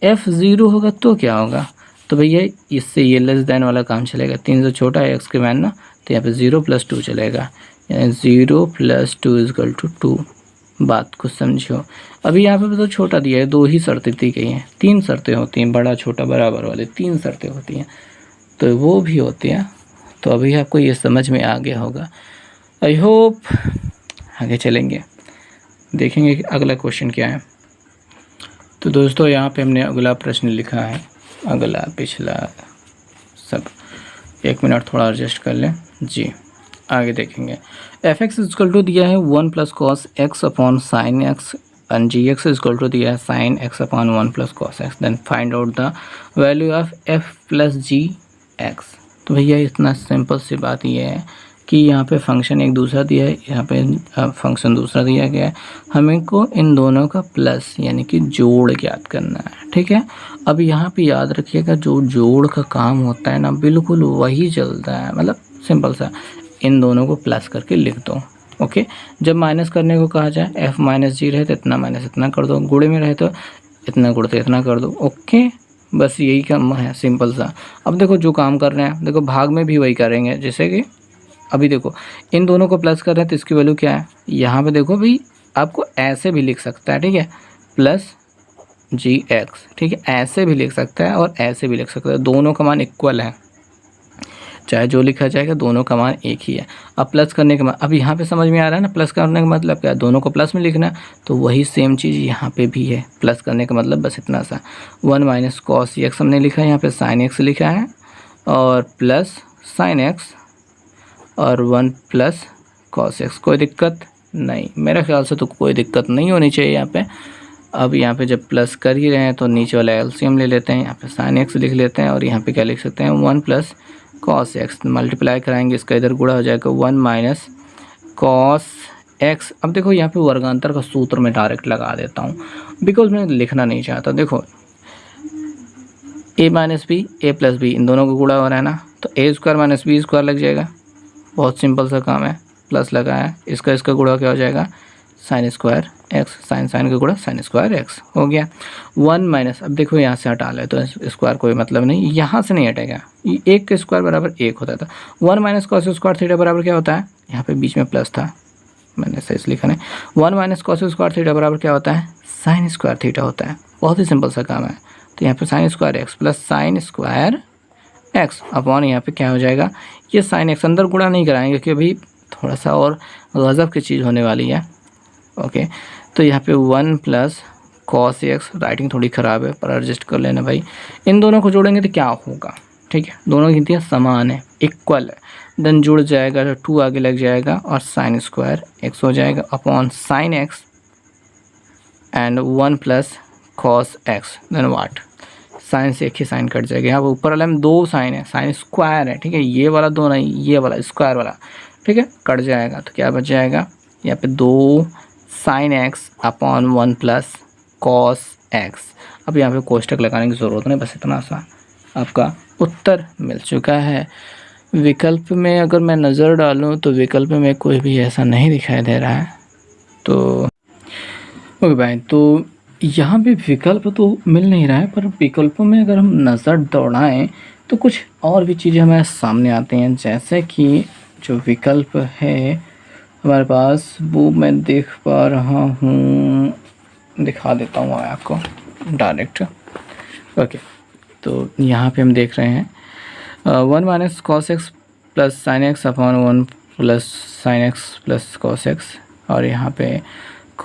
f0 होगा तो क्या होगा, तो भैया इससे ये लेस देन वाला काम चलेगा। 3 से छोटा है x के मान ना, तो यहाँ पे 0 + 2 चलेगा, यानी 0 + 2 = 2। बात को समझो। अभी यहाँ पे तो छोटा दिया है, 2 ही शर्तें दी गई हैं, 3 शर्तें होती हैं, बड़ा छोटा बराबर वाले 3 शर्तें होती हैं, तो वो भी होती हैं। तो अभी आपको ये समझ में आ गया होगा। आई होप आगे चलेंगे, देखेंगे कि अगला क्वेश्चन क्या है। तो दोस्तों यहाँ पे हमने अगला प्रश्न लिखा है, अगला पिछला सब, 1 मिनट थोड़ा एडजस्ट कर लें जी। आगे देखेंगे, f(x) = दिया है 1 + cos x / sin x and gx = दिया है sin x / 1 + cos x। Then find out the value of f + gx। तो भैया इतना सिंपल सी बात ये है कि यहाँ पे फंक्शन एक दूसरा दिया है, यहाँ पे फंक्शन दूसरा दिया गया है। हमें को इन दोनों का प्लस यानी कि जोड़ याद करना है, ठीक है। अब यहाँ पे याद रखिएगा, जो जोड़ का काम होता है ना, बिल्कुल वही चलता है। मतलब सिंपल सा, इन दोनों को प्लस करके लिख दो। ओके, जब माइनस करने को कहा जाए, f - g रहे तो इतना माइनस इतना कर दो, गुणे में रहे तो इतना गुणते इतना कर दो। ओके, बस यही काम है, सिंपल सा। अब देखो जो काम कर रहे हैं, देखो भाग में भी वही करेंगे। जैसे कि अभी देखो इन दोनों को प्लस कर रहे हैं तो इसकी वैल्यू क्या है, यहाँ पे देखो भाई आपको ऐसे भी लिख सकता है, ठीक है, +gx, ठीक है, ऐसे भी लिख सकता है और ऐसे भी लिख सकता है। दोनों का मान इक्वल है, चाहे जो लिखा जाएगा दोनों का मान एक ही है। अब प्लस करने के बाद, अब यहाँ पे समझ में आ रहा है ना, प्लस करने का मतलब क्या है, दोनों को प्लस में लिखना है। तो वही सेम चीज़ यहाँ पे भी है, प्लस करने का मतलब बस इतना सा, 1 - cos x हमने लिखा है, यहाँ पे sin x लिखा है, और प्लस sin x और 1 + cos x। कोई दिक्कत नहीं, मेरे ख्याल से तो कोई दिक्कत नहीं होनी चाहिए यहाँ पे। अब यहाँ पे जब प्लस कर ही रहे हैं तो नीचे वाला एलसीएम ले लेते हैं, यहाँ पे sin x लिख लेते हैं, और यहाँ पे क्या लिख सकते हैं, 1 + cos x। मल्टीप्लाई कराएंगे, इसका इधर गुणा हो जाएगा, 1 - cos एक्स। अब देखो यहाँ पे वर्गांतर का सूत्र मैं डायरेक्ट लगा देता हूँ, बिकॉज मैं लिखना नहीं चाहता। देखो ए माइनस बी, ए प्लस बी, इन दोनों को गुणा हो रहा है ना, तो ए स्क्वायर माइनस बी स्क्वायर लग जाएगा। बहुत सिंपल सा काम है, प्लस लगा है, इसका गुणा क्या हो जाएगा, sine square X, sine sine का गुणा साइन स्क्वायर एक्स हो गया। 1 माइनस, अब देखो यहाँ से हटा ले तो स्क्वायर कोई मतलब नहीं, यहाँ से नहीं हटेगा, एक का स्क्वायर बराबर एक होता था। 1 माइनस कॉस स्क्वायर थीटा बराबर क्या होता है, यहाँ पे बीच में प्लस था, मैंने सही लिखा नहीं। 1 माइनस कॉस स्क्वायर थीटा बराबर क्या होता है, साइन स्क्वायर थीटा होता है। बहुत ही सिंपल सा काम है। तो यहाँ पे sign square x plus sign square x upon यहाँ पे क्या हो जाएगा, ये साइन एक्स, अंदर गुणा नहीं कराएंगे क्योंकि अभी थोड़ा सा और गज़ब की चीज़ होने वाली है। ओके, तो यहाँ पे 1 प्लस कॉस एक्स, राइटिंग थोड़ी ख़राब है पर एडजस्ट कर लेना भाई। इन दोनों को जोड़ेंगे तो क्या होगा, ठीक है, दोनों की गिनतियाँ समान है, इक्वल है, देन जुड़ जाएगा तो 2 आगे लग जाएगा और साइन स्क्वायर एक्स हो जाएगा upon sine X and 1 plus cos X, then what, sine से एक ही साइन कट जाएगा। यहाँ पर ऊपर वाला में 2 साइन है, साइन स्क्वायर है, ठीक है, ये वाला 2 नहीं, ये वाला स्क्वायर वाला, ठीक है, कट जाएगा तो क्या बच जाएगा, यहाँ पे 2 sine x upon 1 plus cos x. अब यहाँ पे कोष्टक लगाने की ज़रूरत नहीं, बस इतना सा आपका उत्तर मिल चुका है। विकल्प में अगर मैं नज़र डालूँ तो विकल्प में कोई भी ऐसा नहीं दिखाई दे रहा है। तो ओके भाई, तो यहाँ पे विकल्प तो मिल नहीं रहा है, पर विकल्पों में अगर हम नज़र दौड़ाएं तो कुछ और भी चीज़ें हमारे सामने आती हैं। जैसे कि जो विकल्प है हमारे पास, वो मैं देख पा रहा हूँ, दिखा देता हूँ आपको डायरेक्ट। ओके, तो यहाँ पे हम देख रहे हैं 1 minus cos x plus sine x upon 1 plus sine x plus cos x, और यहाँ पे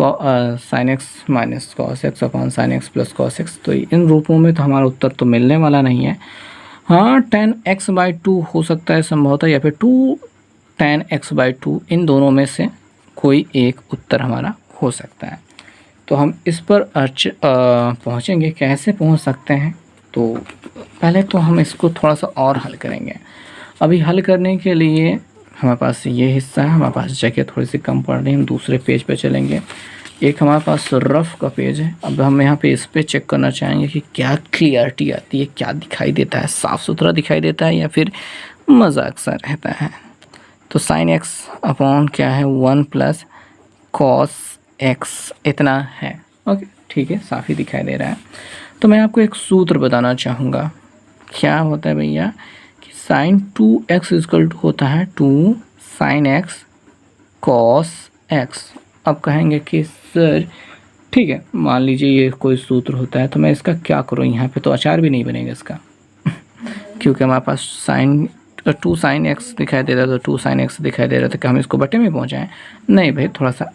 sine x minus cos x upon sine x plus cos x. तो इन रूपों में तो हमारा उत्तर तो मिलने वाला नहीं है। हाँ, tan x/2 हो सकता है संभवतः, या फिर 2 tan x/2, इन दोनों में से कोई एक उत्तर हमारा हो सकता है। तो हम इस पर पहुँचेंगे, कैसे पहुँच सकते हैं, तो पहले तो हम इसको थोड़ा सा और हल करेंगे। अभी हल करने के लिए हमारे पास ये हिस्सा है, हमारे पास जगह थोड़ी सी कम पड़ रही है, हम दूसरे पेज पे चलेंगे। एक हमारे पास रफ़ का पेज है। अब हम यहाँ पे इस पे चेक करना चाहेंगे कि क्या क्लियरिटी आती है, क्या दिखाई देता है, साफ़ सुथरा दिखाई देता है या फिर मजाक सा रहता है। तो साइन एक्स अपॉन क्या है, 1 प्लस कॉस एक्स, इतना है। ओके, ठीक है, साफ़ ही दिखाई दे रहा है। तो मैं आपको एक सूत्र बताना चाहूँगा। क्या होता है भैया कि साइन 2x इक्वल टू होता है 2 साइन एक्स कॉस एक्स। अब कहेंगे कि सर ठीक है, मान लीजिए ये कोई सूत्र होता है, तो मैं इसका क्या करूँ, यहाँ पे तो अचार भी नहीं बनेगा इसका क्योंकि हमारे पास साइन 2 साइन एक्स दिखाई दे रहा था, तो 2 साइन एक्स दिखाई दे रहा था कि हम इसको बटे में पहुँचाएँ। नहीं भाई, थोड़ा सा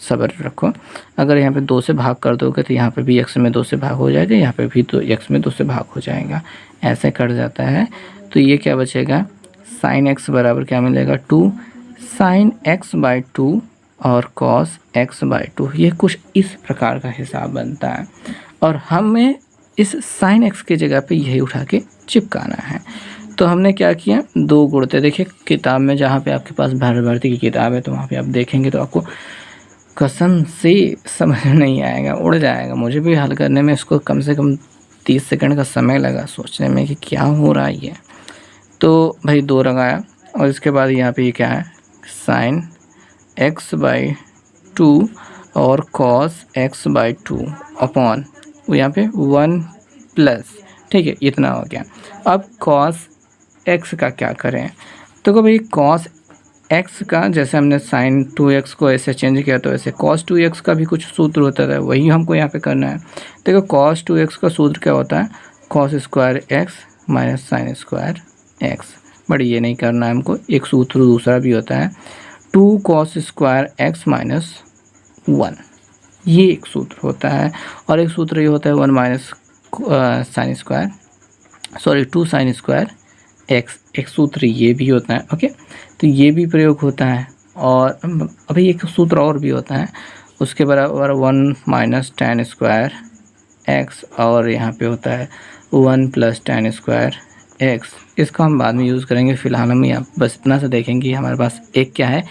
सब्र रखो। अगर यहाँ पे 2 से भाग कर दोगे तो यहाँ पे भी x में 2 से भाग हो जाएगा, यहाँ पे भी तो x में 2 से भाग हो जाएगा, ऐसे कट जाता है। तो ये क्या बचेगा, साइन x बराबर क्या मिलेगा, 2 साइन x/2 और कॉस x/2। ये कुछ इस प्रकार का हिसाब बनता है और हमें इस साइन x की जगह पे यही उठा के चिपकाना है। तो हमने क्या किया, 2 गुणते, देखिए किताब में, जहाँ पे आपके पास भारती की किताब है तो वहाँ पे आप देखेंगे तो आपको कसम से समझ नहीं आएगा, उड़ जाएगा। मुझे भी हल करने में इसको कम से कम 30 सेकंड का समय लगा सोचने में कि क्या हो रहा है ये। तो भाई 2 लगाया और इसके बाद यहाँ पे ये क्या है, साइन x/2 और कॉस x/2 अपॉन यहाँ पे 1 प्लस, ठीक है, इतना हो गया। अब कॉस x का क्या करें, तो भाई कॉस x का, जैसे हमने साइन 2x को ऐसे चेंज किया तो ऐसे cos 2x का भी कुछ सूत्र होता है, वही हमको यहाँ पे करना है। देखो cos 2x का सूत्र क्या होता है, cos square x minus sine square x। But ये नहीं करना है हमको, एक सूत्र दूसरा भी होता है 2 cos स्क्वायर x माइनस 1, ये एक सूत्र होता है। और एक सूत्र ये होता है 1 minus sine square, sorry 2 sine square x, एक सूत्र ये भी होता है। ओके, तो ये भी प्रयोग होता है। और अभी एक सूत्र और भी होता है, उसके बराबर 1 माइनस tan स्क्वायर x, और यहाँ पे होता है 1 प्लस tan स्क्वायर x। इसका हम बाद में यूज़ करेंगे, फ़िलहाल हम यहाँ बस इतना सा देखेंगे। हमारे पास एक क्या है,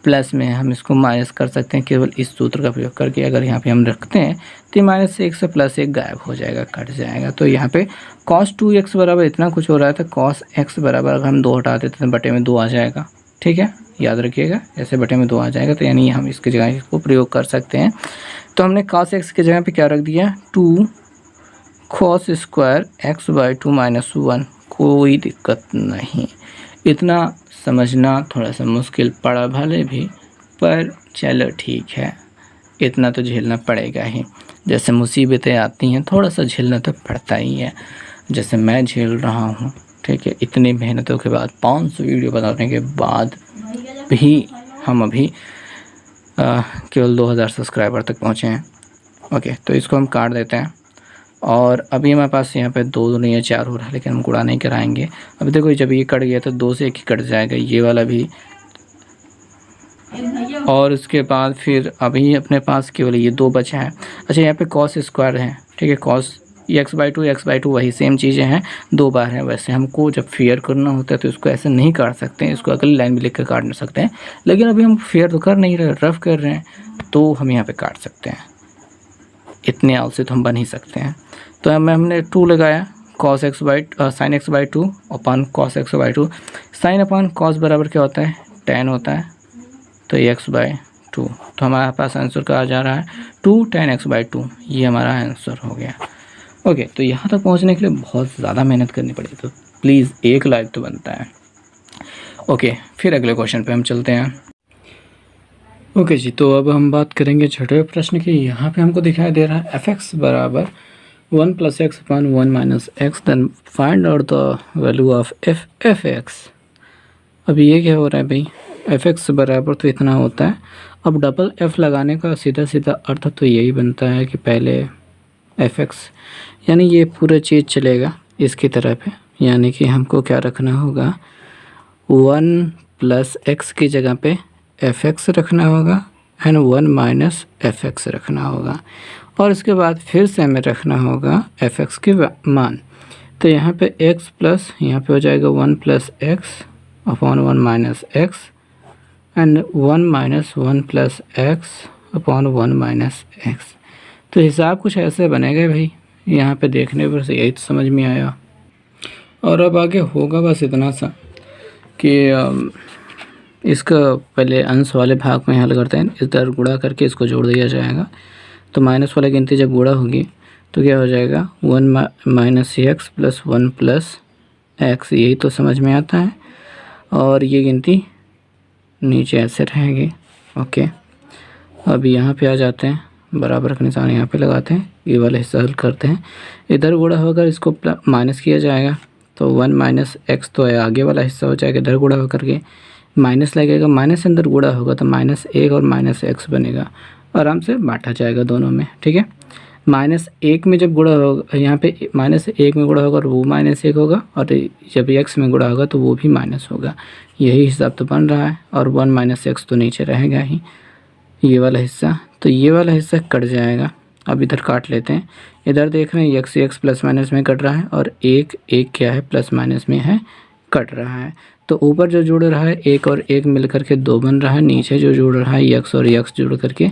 प्लस में हम इसको माइनस कर सकते हैं केवल इस सूत्र का प्रयोग करके। अगर यहाँ पे हम रखते हैं तो -1 से +1 गायब हो जाएगा, कट जाएगा। तो यहाँ पे cos 2x बराबर इतना कुछ हो रहा था, cos x बराबर अगर हम 2 हटा देते हैं बटे में 2 आ जाएगा। ठीक है, याद रखिएगा, ऐसे बटे में 2 आ जाएगा। तो यानी हम इसकी जगह इसको प्रयोग कर सकते हैं। तो हमने cos x की जगह पे क्या रख दिया, 2 cos स्क्वायर x/2 - 1। कोई दिक्कत नहीं, इतना समझना थोड़ा सा मुश्किल पड़ा भले भी, पर चलो ठीक है, इतना तो झेलना पड़ेगा ही। जैसे मुसीबतें आती हैं थोड़ा सा झेलना तो पड़ता ही है, जैसे मैं झेल रहा हूँ। ठीक है, इतनी मेहनतों के बाद 500 वीडियो बनाने के बाद भी हम अभी केवल 2000 सब्सक्राइबर तक पहुँचे हैं। ओके, तो इसको हम काट देते हैं। और अभी हमारे पास यहाँ पे 2 नहीं है 4 हो रहा है, लेकिन हम गुणा नहीं कराएंगे। अभी देखो जब ये कट गया तो 2 से 1 ही कट जाएगा, ये वाला भी। और उसके बाद फिर अभी अपने पास केवल ये 2 बचे हैं। अच्छा, यहाँ पे cos स्क्वायर है। ठीक है, cos x/2 वही सेम चीज़ें हैं, 2 बार हैं। वैसे हमको जब फेयर करना होता है तो इसको ऐसे नहीं काट सकते हैं, इसको अगली लाइन में लिख कर काट सकते हैं। लेकिन अभी हम फेयर तो कर नहीं रहे, रफ कर रहे हैं, तो हम यहाँ पे काट सकते हैं। इतने आलसी तो हम बन ही सकते हैं। तो हमने 2 लगाया, sin x/2 अपन cos x/2। sin अपन cos बराबर क्या होता है, tan होता है, तो x/2। तो हमारे पास आंसर का आ जा रहा है 2 tan x/2। ये हमारा आंसर हो गया। ओके, तो यहाँ तक पहुँचने के लिए बहुत ज़्यादा मेहनत करनी पड़ी, तो प्लीज़ 1 लाइक तो बनता है। ओके, फिर अगले क्वेश्चन पे हम चलते हैं। ओके जी, तो अब हम बात करेंगे छठे प्रश्न की। यहाँ पे हमको दिखाई दे रहा है f(x) बराबर 1 + x/1 - x, then find out the value of f(x)। अभी ये क्या हो रहा है भाई, f(x) बराबर तो इतना होता है। अब डबल f लगाने का सीधा सीधा अर्थ तो यही बनता है कि पहले f(x), यानी ये पूरा चीज़ चलेगा इसकी तरफ है, यानी कि हमको क्या रखना होगा, 1 + x की जगह पे f(x) रखना होगा एंड 1 - f(x) रखना होगा। और इसके बाद फिर से हमें रखना होगा f(x) के मान। तो यहाँ पे x प्लस यहाँ पे हो जाएगा 1 + x/1 - x and 1 - 1 + x/1 - x। तो हिसाब कुछ ऐसे बनेगा भाई, यहाँ पे देखने पर से यही तो समझ में आया। और अब आगे होगा बस इतना सा कि इसका पहले अंश वाले भाग में हल करते हैं। इधर गुणा करके इसको जोड़ दिया जाएगा। तो माइनस वाला गिनती जब गुणा होगी तो क्या हो जाएगा, 1 - x + 1 + x, यही तो समझ में आता है। और ये गिनती नीचे ऐसे रहेगी। ओके, अब यहाँ पे आ जाते हैं, बराबर का निशान यहाँ पे लगाते हैं, ये वाला हिस्सा हल करते हैं। इधर गुणा होकर इसको माइनस किया जाएगा, तो 1 - x तो आगे वाला हिस्सा हो जाएगा। इधर गुणा होकर के माइनस लगेगा, माइनस से अंदर गुणा होगा तो -1 और -x बनेगा, आराम से बांटा जाएगा दोनों में। ठीक है, -1 में जब गुणा होगा, यहाँ पे -1 में गुणा होगा और वो -1 होगा, और जब x में गुणा होगा तो वो भी माइनस होगा। यही हिसाब तो बन रहा है। और 1 - x तो नीचे रहेगा ही, ये वाला हिस्सा। तो ये वाला हिस्सा कट जाएगा। अब इधर काट लेते हैं। इधर देख रहे हैं x प्लस माइनस में कट रहा है, और एक क्या है, प्लस माइनस में है, कट रहा है। तो ऊपर जो जुड़ रहा है 1 और 1 मिल करके 2 बन रहा है, नीचे जो जुड़ रहा है x और x जुड़ करके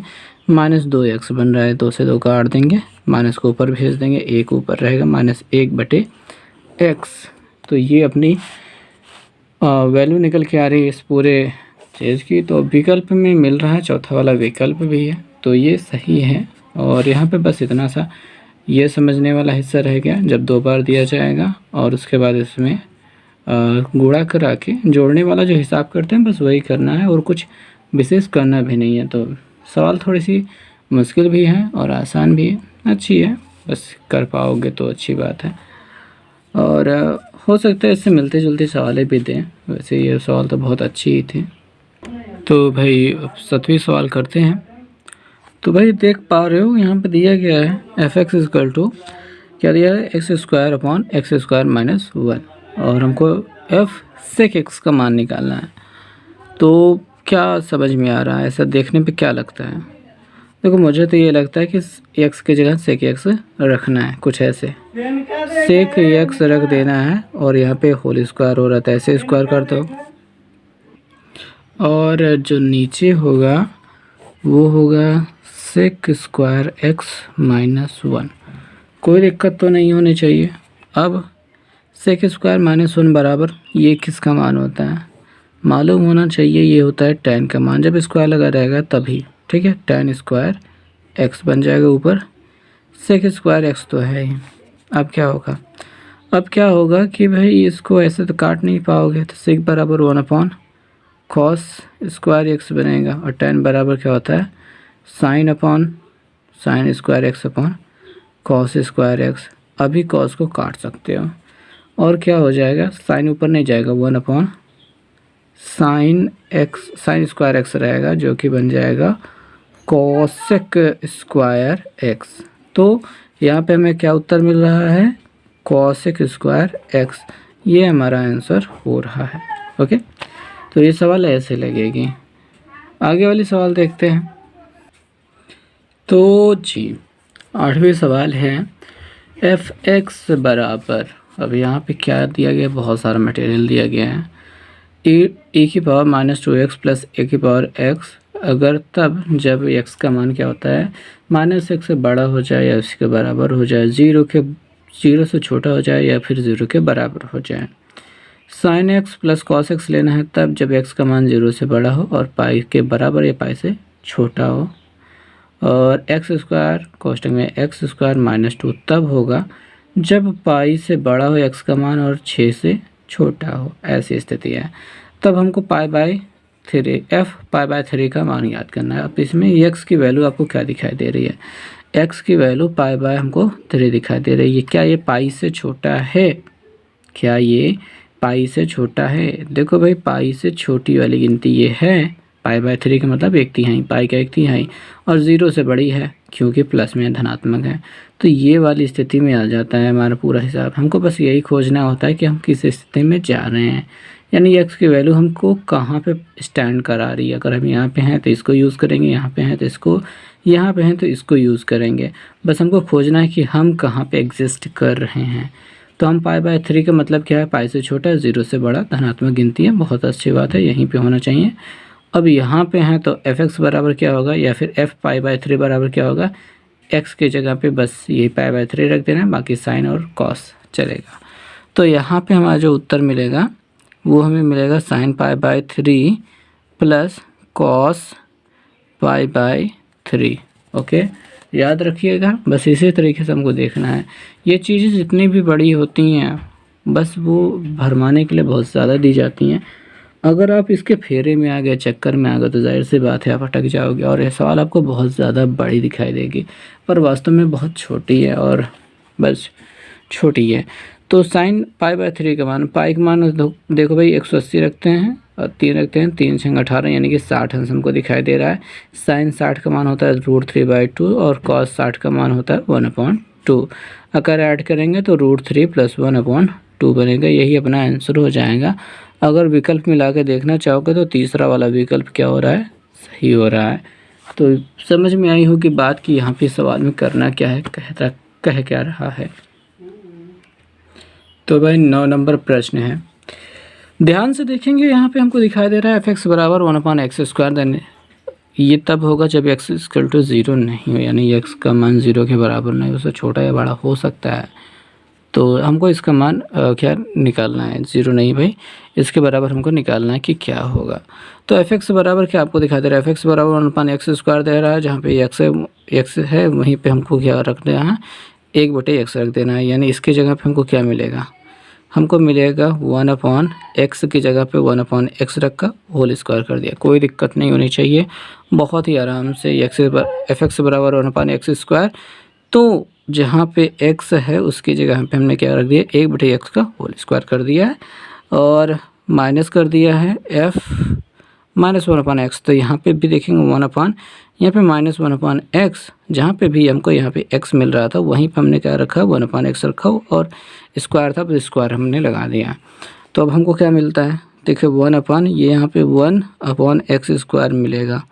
-2x बन रहा है। 2 से 2 काट देंगे, माइनस को ऊपर भेज देंगे, 1 ऊपर रहेगा, -1/x। तो ये अपनी वैल्यू निकल के आ रही है इस पूरे चीज़ की। तो विकल्प में मिल रहा है, चौथा वाला विकल्प भी है, तो ये सही है। और यहाँ पे बस इतना सा ये समझने वाला हिस्सा रह गया, जब 2 बार दिया जाएगा और उसके बाद इसमें गुणा करा के जोड़ने वाला जो हिसाब करते हैं बस वही करना है, और कुछ विशेष करना भी नहीं है। तो सवाल थोड़ी सी मुश्किल भी है और आसान भी है, अच्छी है, बस कर पाओगे तो अच्छी बात है। और हो सकता है इससे मिलते जुलते सवाल भी दें, वैसे ये सवाल तो बहुत अच्छी ही थे। तो भाई 7वां सवाल करते हैं। तो भाई देख पा रहे हो यहाँ पे दिया गया है f(x) = क्या दिया है, x² - 1, और हमको f(sec(x) का मान निकालना है। तो क्या समझ में आ रहा है, ऐसा देखने पे क्या लगता है? देखो मुझे तो ये लगता है कि x की जगह sec(x) रखना है, कुछ ऐसे sec(x) रख देना है, और यहाँ पे होल स्क्वायर हो रहा था, ऐसे स्क्वायर कर दो। और जो नीचे होगा वो होगा सेक स्क्वायर एक्स माइनस 1। कोई दिक्कत तो नहीं होनी चाहिए। अब सेक स्क्वायर माइनस 1 बराबर ये किसका मान होता है, मालूम होना चाहिए। ये होता है tan का मान, जब स्क्वायर लगा रहेगा तभी, ठीक है। tan स्क्वायर एक्स बन जाएगा ऊपर, सेक स्क्वायर एक्स तो है ही। अब क्या होगा कि भाई इसको ऐसे तो काट नहीं पाओगे, तो सेक बराबर 1 कॉस स्क्वायर एक्स बनेगा, और tan बराबर क्या होता है sign square x upon cos square x. अभी कॉस को काट सकते हो, और क्या हो जाएगा, साइन ऊपर नहीं जाएगा, 1 साइन स्क्वायर एक्स रहेगा, जो कि बन जाएगा कॉसेक स्क्वायर एक्स। तो यहाँ पे हमें क्या उत्तर मिल रहा है, कॉसेक स्क्वायर एक्स। ये हमारा आंसर हो रहा है। ओके, तो ये सवाल ऐसे लगेगी। आगे वाली सवाल देखते हैं। तो जी 8वें सवाल है एफ एक्स बराबर, अब यहाँ पे क्या दिया गया, बहुत सारा मटेरियल दिया गया है। ए की पावर -2x प्लस ए की पावर x, अगर तब जब x का मान क्या होता है -x से बड़ा हो जाए या उसके बराबर हो जाए, 0 से छोटा हो जाए या फिर 0 के बराबर हो जाए। Sine x plus cos x लेना है तब जब x का मान 0 से बड़ा हो और पाई के बराबर या पाई से छोटा हो। और एक्स स्क्वायर कोष्टक में एक्स स्क्वायर -2 तब होगा जब पाई से बड़ा हो x का मान और 6 से छोटा हो, ऐसी स्थिति है। तब हमको पाई/3 का मान याद करना है। अब इसमें x की वैल्यू आपको क्या दिखाई दे रही है, x की वैल्यू हमको 3 दिखाई दे रही है। क्या ये पाई से छोटा है, क्या ये पाई से छोटा है? देखो भाई, पाई से छोटी वाली गिनती ये है, पाई/3 का मतलब 1/3, पाई का 1/3, और 0 से बड़ी है क्योंकि प्लस में धनात्मक है। तो ये वाली स्थिति में आ जाता है हमारा पूरा हिसाब। हमको बस यही खोजना होता है कि हम किस स्थिति में जा रहे हैं, यानी x की वैल्यू हमको कहाँ पे स्टैंड करा रही है। अगर हम यहाँ पे हैं तो इसको यूज़ करेंगे, यहाँ पे हैं तो इसको, यहाँ पे हैं तो इसको यूज़ करेंगे। बस हमको खोजना है कि हम कहाँ पे एग्जिस्ट कर रहे हैं। तो हम पाई/3 का मतलब क्या है, पाई से छोटा, 0 से बड़ा, धनात्मक गिनती है। बहुत अच्छी बात है, यहीं पे होना चाहिए। अब यहाँ पे हैं तो f(x) बराबर क्या होगा, या फिर f पाई/3 बराबर क्या होगा, x की जगह पे बस यही पाई/3 रख देना है, बाकी साइन और कॉस चलेगा। तो यहाँ पे हमारा जो उत्तर मिलेगा वो हमें मिलेगा साइन पाई/3 प्लस कॉस पाई/3। ओके, याद रखिएगा, बस इसी तरीके से हमको देखना है। ये चीज़ें जितनी भी बड़ी होती हैं बस वो भरमाने के लिए बहुत ज़्यादा दी जाती हैं। अगर आप इसके फेरे में आ गए, चक्कर में आ गए, तो जाहिर सी बात है आप अटक जाओगे और यह सवाल आपको बहुत ज़्यादा बड़ी दिखाई देगी, पर वास्तव में बहुत छोटी है, और बस छोटी है। तो साइन पाई/3 का मान, पाई का मान देखो भाई 180 रखते हैं और 3 रखते हैं, 3 6 18, यानी कि 60 अंश हमको दिखाई दे रहा है। साइन 60 का मान होता है √3/2 और कॉस 60 का मान होता है 1/2। अगर ऐड करेंगे तो √3 + 1/2 बनेगा। यही अपना आंसर हो जाएगा। अगर विकल्प मिला के देखना चाहोगे तो तीसरा वाला विकल्प क्या हो रहा है, सही हो रहा है। तो समझ में आई होगी बात कि यहाँ पे सवाल में करना क्या है, कह क्या रहा है। तो भाई 9 नंबर प्रश्न है, ध्यान से देखेंगे। यहाँ पे हमको दिखाई दे रहा है f(x) बराबर 1/x²। देन ये तब होगा जब x = 0 नहीं हो, यानी x का मान 0 के बराबर नहीं, उससे छोटा या बड़ा हो सकता है। तो हमको इसका मान क्या निकालना है, 0 नहीं भाई, इसके बराबर हमको निकालना है कि क्या होगा। तो f(x) बराबर क्या आपको दिखाई दे रहा है, f(x) बराबर 1/x² दे रहा है, जहाँ पे x है वहीं पे हमको क्या रख देना है, 1/x रख देना है। यानी इसकी जगह पे हमको क्या मिलेगा, हमको मिलेगा 1/x की जगह पे 1/x रखा होल स्क्वायर कर दिया। कोई दिक्कत नहीं होनी चाहिए, बहुत ही आराम से f(x) बराबर 1/x²। तो जहाँ पे x है उसकी जगह पे हमने क्या रख दिया, 1/x का होल स्क्वायर कर दिया है और माइनस कर दिया है f -1/x। तो यहाँ पे भी देखेंगे यहाँ पे -1/x, जहाँ पे भी हमको यहाँ पे x मिल रहा था वहीं पे हमने क्या रखा, 1/x रखा और स्क्वायर था, स्क्वायर हमने लगा दिया। तो अब हमको क्या मिलता है, देखिए ये यहाँ पे 1/x²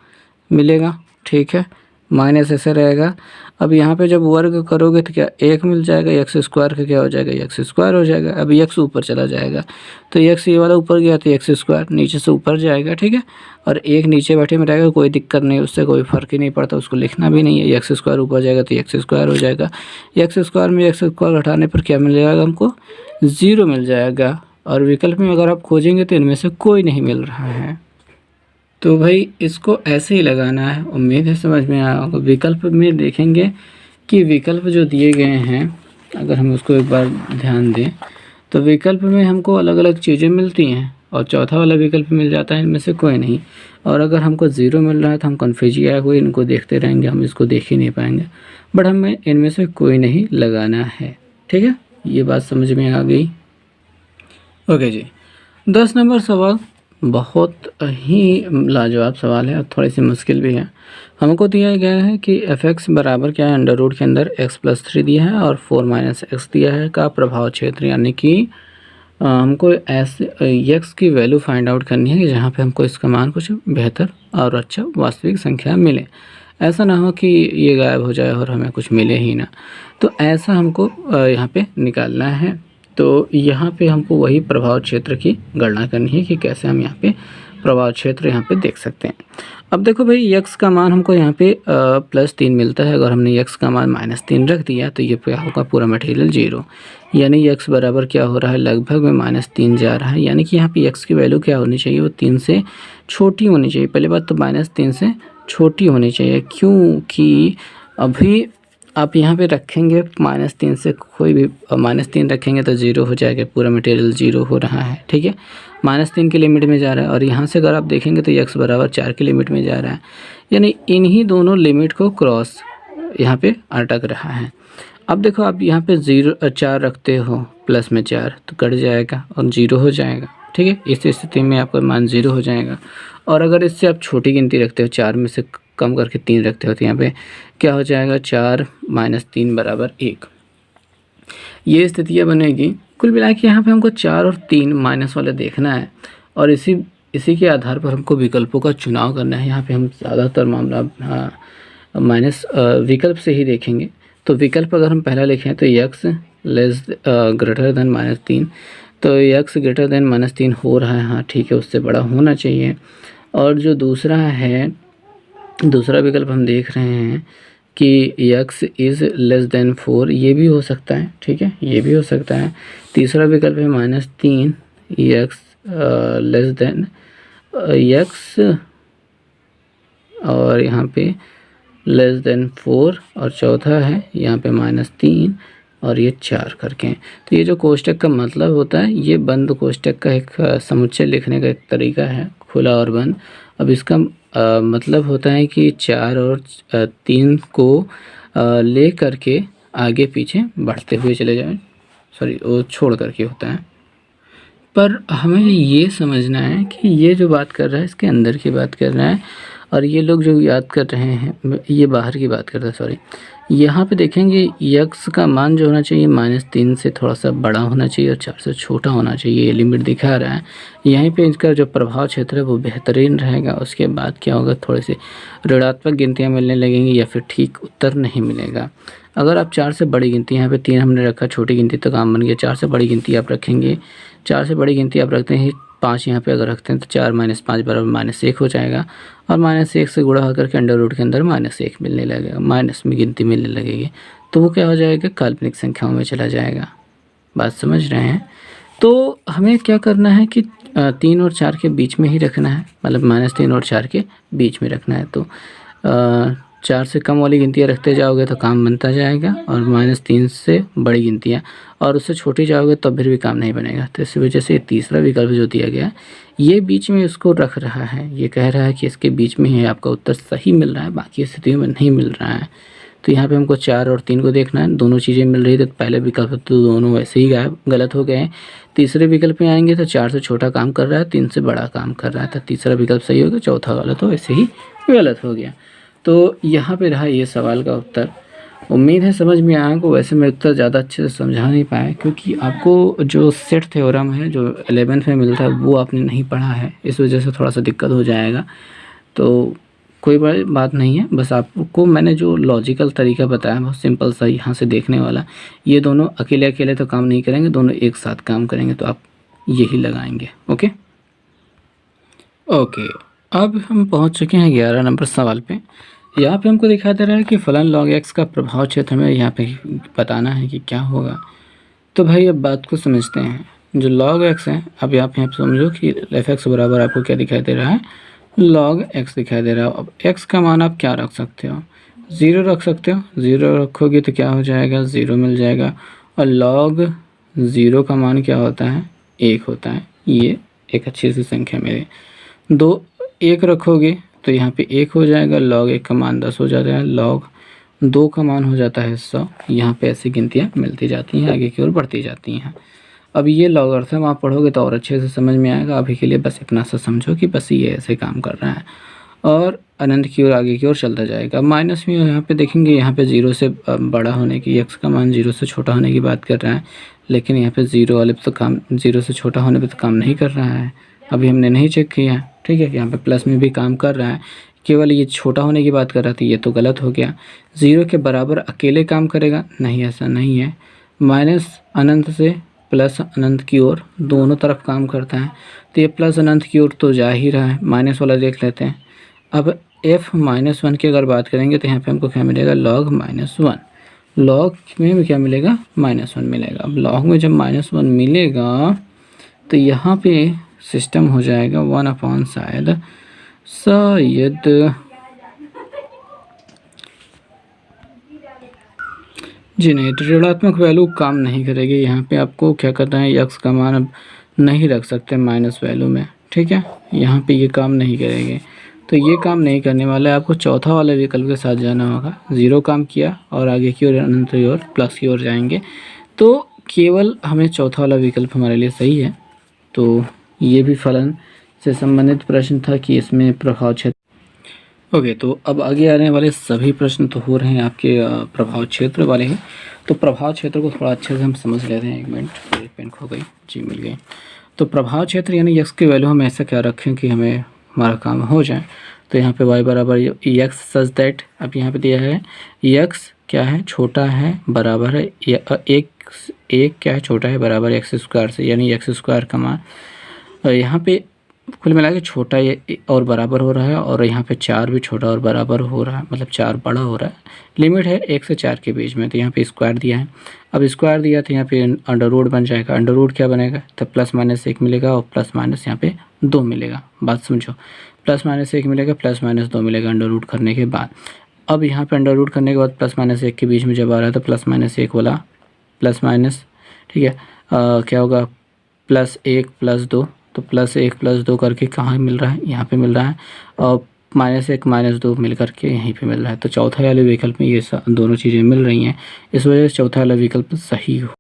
मिलेगा, ठीक है। माइनस ऐसे रहेगा। अब यहाँ पे जब वर्ग करोगे तो क्या एक मिल जाएगा, एक्स स्क्वायर का क्या हो जाएगा, एक्स स्क्वायर हो जाएगा। अब एक्स ऊपर चला जाएगा तो एक्स ये वाला ऊपर गया तो एक्स स्क्वायर नीचे से ऊपर जाएगा, ठीक है। और एक नीचे बैठे में रहेगा, कोई दिक्कत नहीं, उससे कोई फ़र्क ही नहीं पड़ता, उसको लिखना भी नहीं है। एक्स स्क्वायर ऊपर जाएगा तो एक्स स्क्वायर हो जाएगा। एक्स स्क्वायर में एक्स स्क्वायर घटाने पर क्या मिल जाएगा हमको, 0 मिल जाएगा। और विकल्प में अगर आप खोजेंगे तो इनमें से कोई नहीं मिल रहा है। तो भाई इसको ऐसे ही लगाना है, उम्मीद है समझ में आया होगा। विकल्प में देखेंगे कि विकल्प जो दिए गए हैं, अगर हम उसको एक बार ध्यान दें तो विकल्प में हमको अलग अलग चीज़ें मिलती हैं और चौथा वाला विकल्प मिल जाता है इनमें से कोई नहीं। और अगर हमको 0 मिल रहा है तो हम कन्फ्यूज आए हुए इनको देखते रहेंगे, हम इसको देख ही नहीं पाएंगे। बट हमें इनमें से कोई नहीं लगाना है, ठीक है। ये बात समझ में आ गई। ओके जी, 10 नंबर सवाल बहुत ही लाजवाब सवाल है और थोड़ी सी मुश्किल भी है। हमको दिया गया है कि एफ एक्स बराबर क्या है, अंडर रूट के अंदर x+3 दिया है और 4 - x दिया है का प्रभाव क्षेत्र, यानी कि हमको ऐसे x की वैल्यू फाइंड आउट करनी है कि जहाँ पे हमको इसका मान कुछ बेहतर और अच्छा वास्तविक संख्या मिले। ऐसा ना हो कि ये गायब हो जाए और हमें कुछ मिले ही ना, तो ऐसा हमको यहाँ पे निकालना है। तो यहाँ पे हमको वही प्रभाव क्षेत्र की गणना करनी है कि कैसे हम यहाँ पे प्रभाव क्षेत्र यहाँ पे देख सकते हैं। अब देखो भाई, x का मान हमको यहाँ पे +3 मिलता है। अगर हमने x का मान -3 रख दिया तो ये क्या होगा, पूरा मटेरियल 0, यानी x बराबर क्या हो रहा है, लगभग में -3 जा रहा है। यानी कि यहाँ पे x की वैल्यू क्या होनी चाहिए, वो 3 से छोटी होनी चाहिए। पहले बात तो -3 से छोटी होनी चाहिए, क्योंकि अभी आप यहाँ पे रखेंगे -3 से, कोई भी -3 रखेंगे तो 0 हो जाएगा, पूरा मटेरियल 0 हो रहा है, ठीक है। -3 की लिमिट में जा रहा है और यहाँ से अगर आप देखेंगे तो x बराबर 4 की लिमिट में जा रहा है, यानी इन्हीं दोनों लिमिट को क्रॉस यहाँ पे अटक रहा है। अब देखो, आप यहाँ पे 4 रखते हो, प्लस में 4 तो कट जाएगा और 0 हो जाएगा, ठीक है। इस स्थिति में आपका मान 0 हो जाएगा। और अगर इससे आप छोटी गिनती रखते हो, 4 में से कम करके 3 रखते हो, तो यहाँ पे क्या हो जाएगा, 4 - 3 बराबर 1। ये स्थितियाँ बनेगी। कुल मिला के यहाँ पे हमको 4 और 3 माइनस वाले देखना है और इसी के आधार पर हमको विकल्पों का चुनाव करना है। यहाँ पे हम ज़्यादातर मामला माइनस विकल्प से ही देखेंगे। तो विकल्प अगर हम पहला लिखें तो x ग्रेटर देन -3, तो x ग्रेटर देन -3 हो रहा है, हाँ ठीक है, उससे बड़ा होना चाहिए। और जो दूसरा है, दूसरा विकल्प हम देख रहे हैं कि x इज़ लेस देन 4, ये भी हो सकता है, ठीक है, ये भी हो सकता है। तीसरा विकल्प है -3, x लेस देन x और यहाँ पे लेस देन 4, और चौथा है यहाँ पे -3 और ये 4 करके। तो ये जो कोष्टक का मतलब होता है, ये बंद कोष्टक का एक समुच्चय लिखने का एक तरीका है, खुला और बंद। अब इसका मतलब होता है कि 4 और 3 को ले करके आगे पीछे बढ़ते हुए चले जाएं, सॉरी वो छोड़ करके होता है। पर हमें ये समझना है कि ये जो बात कर रहा है इसके अंदर की बात कर रहा है, और ये लोग जो याद कर रहे हैं ये बाहर की बात कर रहा है, सॉरी। यहाँ पे देखेंगे x का मान जो होना चाहिए -3 से थोड़ा सा बड़ा होना चाहिए और 4 से छोटा होना चाहिए, ये लिमिट दिखा रहा है। यहीं पे इसका जो प्रभाव क्षेत्र है वो बेहतरीन रहेगा। उसके बाद क्या होगा, थोड़ी सी ऋणात्मक गिनतियाँ मिलने लगेंगी या फिर ठीक उत्तर नहीं मिलेगा। अगर आप 4 से बड़ी गिनती, यहाँ पे 3 हमने रखा, छोटी गिनती तो काम बन गया। 4 से बड़ी गिनती आप रखेंगे, 4 से बड़ी गिनती आप रखते हैं 5, यहाँ पे अगर रखते हैं तो 4 - 5 बराबर -1 हो जाएगा और -1 से गुणा होकर के अंडर रूट के अंदर -1 मिलने लगेगा, माइनस में गिनती मिलने लगेगी, तो वो क्या हो जाएगा, काल्पनिक संख्याओं में चला जाएगा। बात समझ रहे हैं। तो हमें क्या करना है कि 3 और 4 के बीच में ही रखना है, मतलब -3 और 4 के बीच में रखना है। तो 4 से कम वाली गिनतियाँ रखते जाओगे तो काम बनता जाएगा, और -3 से बड़ी गिनतियाँ और उससे छोटी जाओगे तो फिर भी काम नहीं बनेगा। तो इस वजह से तीसरा विकल्प जो दिया गया ये बीच में इसको रख रहा है, ये कह रहा है कि इसके बीच में ही आपका उत्तर सही मिल रहा है, बाकी स्थितियों में नहीं मिल रहा है। तो यहाँ पे हमको 4 और 3 को देखना है, दोनों चीज़ें मिल रही थी तो पहले विकल्प तो दोनों वैसे ही गलत हो गए। तीसरे विकल्प में आएंगे तो 4 से छोटा काम कर रहा है, 3 से बड़ा काम कर रहा है, तो तीसरा विकल्प सही हो गया, चौथा वाला तो वैसे ही गलत हो गया। तो यहाँ पे रहा ये सवाल का उत्तर। उम्मीद है समझ में आया को। वैसे मैं उत्तर ज़्यादा अच्छे से समझा नहीं पाया, क्योंकि आपको जो सेट थ्योरम है जो 11th में मिलता है वो आपने नहीं पढ़ा है, इस वजह से थोड़ा सा दिक्कत हो जाएगा। तो कोई बड़ी बात नहीं है, बस आपको मैंने जो लॉजिकल तरीका बताया बहुत सिंपल सा यहाँ से देखने वाला, ये दोनों अकेले अकेले तो काम नहीं करेंगे, दोनों एक साथ काम करेंगे, तो आप यही लगाएंगे। ओके ओके, अब हम पहुँच चुके हैं 11 नंबर सवाल पे। यहाँ पे हमको दिखा दे रहा है कि फलन लॉग एक्स का प्रभाव क्षेत्र में यहाँ पे बताना है कि क्या होगा। तो भाई अब बात को समझते हैं। जो लॉग एक्स है, अब यहाँ पे आप समझो कि एफ एक्स बराबर आपको क्या दिखाई दे रहा है, लॉग एक्स दिखाई दे रहा है। अब एक्स का मान आप क्या रख सकते हो, 0 रख सकते हो। 0 रखोगे तो क्या हो जाएगा, 0 मिल जाएगा। और लॉग 0 का मान क्या होता है, 1 होता है। ये एक अच्छी सी संख्या मेरे। 1 रखोगे तो यहाँ पे 1 हो जाएगा, लॉग 1 का मान 10 हो जाता है, लॉग 2 का मान हो जाता है 100। यहाँ पे ऐसी गिनतियाँ मिलती जाती हैं, आगे की ओर बढ़ती जाती हैं। अब ये लॉगरिथम आप पढ़ोगे तो और अच्छे से समझ में आएगा। अभी के लिए बस इतना सा समझो कि बस ये ऐसे काम कर रहा है और अनंत की ओर आगे की ओर चलता जाएगा। माइनस में यहाँ पे देखेंगे, यहाँ पे 0 से बड़ा होने की, एक्स का मान 0 से छोटा होने की बात कर रहा है, लेकिन यहाँ पे 0 वाले पे तो काम, 0 से छोटा होने पे तो काम नहीं कर रहा है। अभी हमने नहीं चेक किया है, ठीक है। यहाँ पे प्लस में भी काम कर रहा है, केवल ये छोटा होने की बात कर रहा था, ये तो गलत हो गया। 0 के बराबर अकेले काम करेगा, नहीं, ऐसा नहीं है। माइनस अनंत से प्लस अनंत की ओर दोनों तरफ काम करता है, तो ये प्लस अनंत की ओर तो जा ही रहा है। माइनस वाला देख लेते हैं। अब f-1 की अगर बात करेंगे तो यहाँ पे हमको क्या मिलेगा, log -1। log में क्या मिलेगा, -1 मिलेगा। अब log में जब -1 मिलेगा तो यहाँ पे सिस्टम हो जाएगा 1 शायद जी नहीं, तो ऋणात्मक वैल्यू काम नहीं करेगी। यहाँ पे आपको क्या करना है, यक्स का मान अब नहीं रख सकते माइनस वैल्यू में, ठीक है। यहाँ पे ये काम नहीं करेंगे, तो ये काम नहीं करने वाला है। आपको चौथा वाले विकल्प के साथ जाना होगा। 0 काम किया और आगे की ओर अनंत की ओर प्लस की ओर जाएंगे, तो केवल हमें चौथा वाला विकल्प हमारे लिए सही है। तो ये भी फलन से संबंधित प्रश्न था कि इसमें प्रभाव क्षेत्र। ओके, तो अब आगे आने वाले सभी प्रश्न तो हो रहे हैं आपके प्रभाव क्षेत्र वाले हैं। तो प्रभाव क्षेत्र को थोड़ा अच्छे से हम समझ लेते हैं। एक मिनट, मेरी पेन खो गई, जी मिल गई। तो प्रभाव क्षेत्र यानी यक्स की वैल्यू हम ऐसा क्या रखें कि हमें हमारा काम हो जाए। तो यहाँ पे y बराबर यक्स सच दैट, अब यहाँ पे दिया है यक्स क्या है, छोटा है, बराबर है एक क्या है, छोटा है, बराबर एक्स स्क्वायर से, यानी एक्स स्क्वायर का मान यहाँ पे कुल मिला के छोटा ये और बराबर हो रहा है, और यहाँ पे 4 भी छोटा और बराबर हो रहा है, मतलब 4 बड़ा हो रहा है। लिमिट है 1 से 4 के बीच में, तो यहाँ पे स्क्वायर दिया है। अब स्क्वायर दिया तो यहाँ पे अंडर रूट बन जाएगा। अंडर रूट क्या बनेगा, तो ±1 मिलेगा और प्लस माइनस यहाँ पे 2 मिलेगा। बात समझो, +-1 मिलेगा, +-2 मिलेगा अंडर रूट करने के बाद। अब यहाँ पे अंडर रूट करने के बाद +-1 के बीच में जब आ रहा है तो +-1 वाला प्लस माइनस, ठीक है, क्या होगा, +1 +2, तो +1 +2 करके कहाँ मिल रहा है, यहाँ पे मिल रहा है, और -1 -2 मिल करके यहीं पे मिल रहा है। तो चौथा वाले विकल्प में ये दोनों चीज़ें मिल रही हैं, इस वजह से चौथा वाला विकल्प सही हो।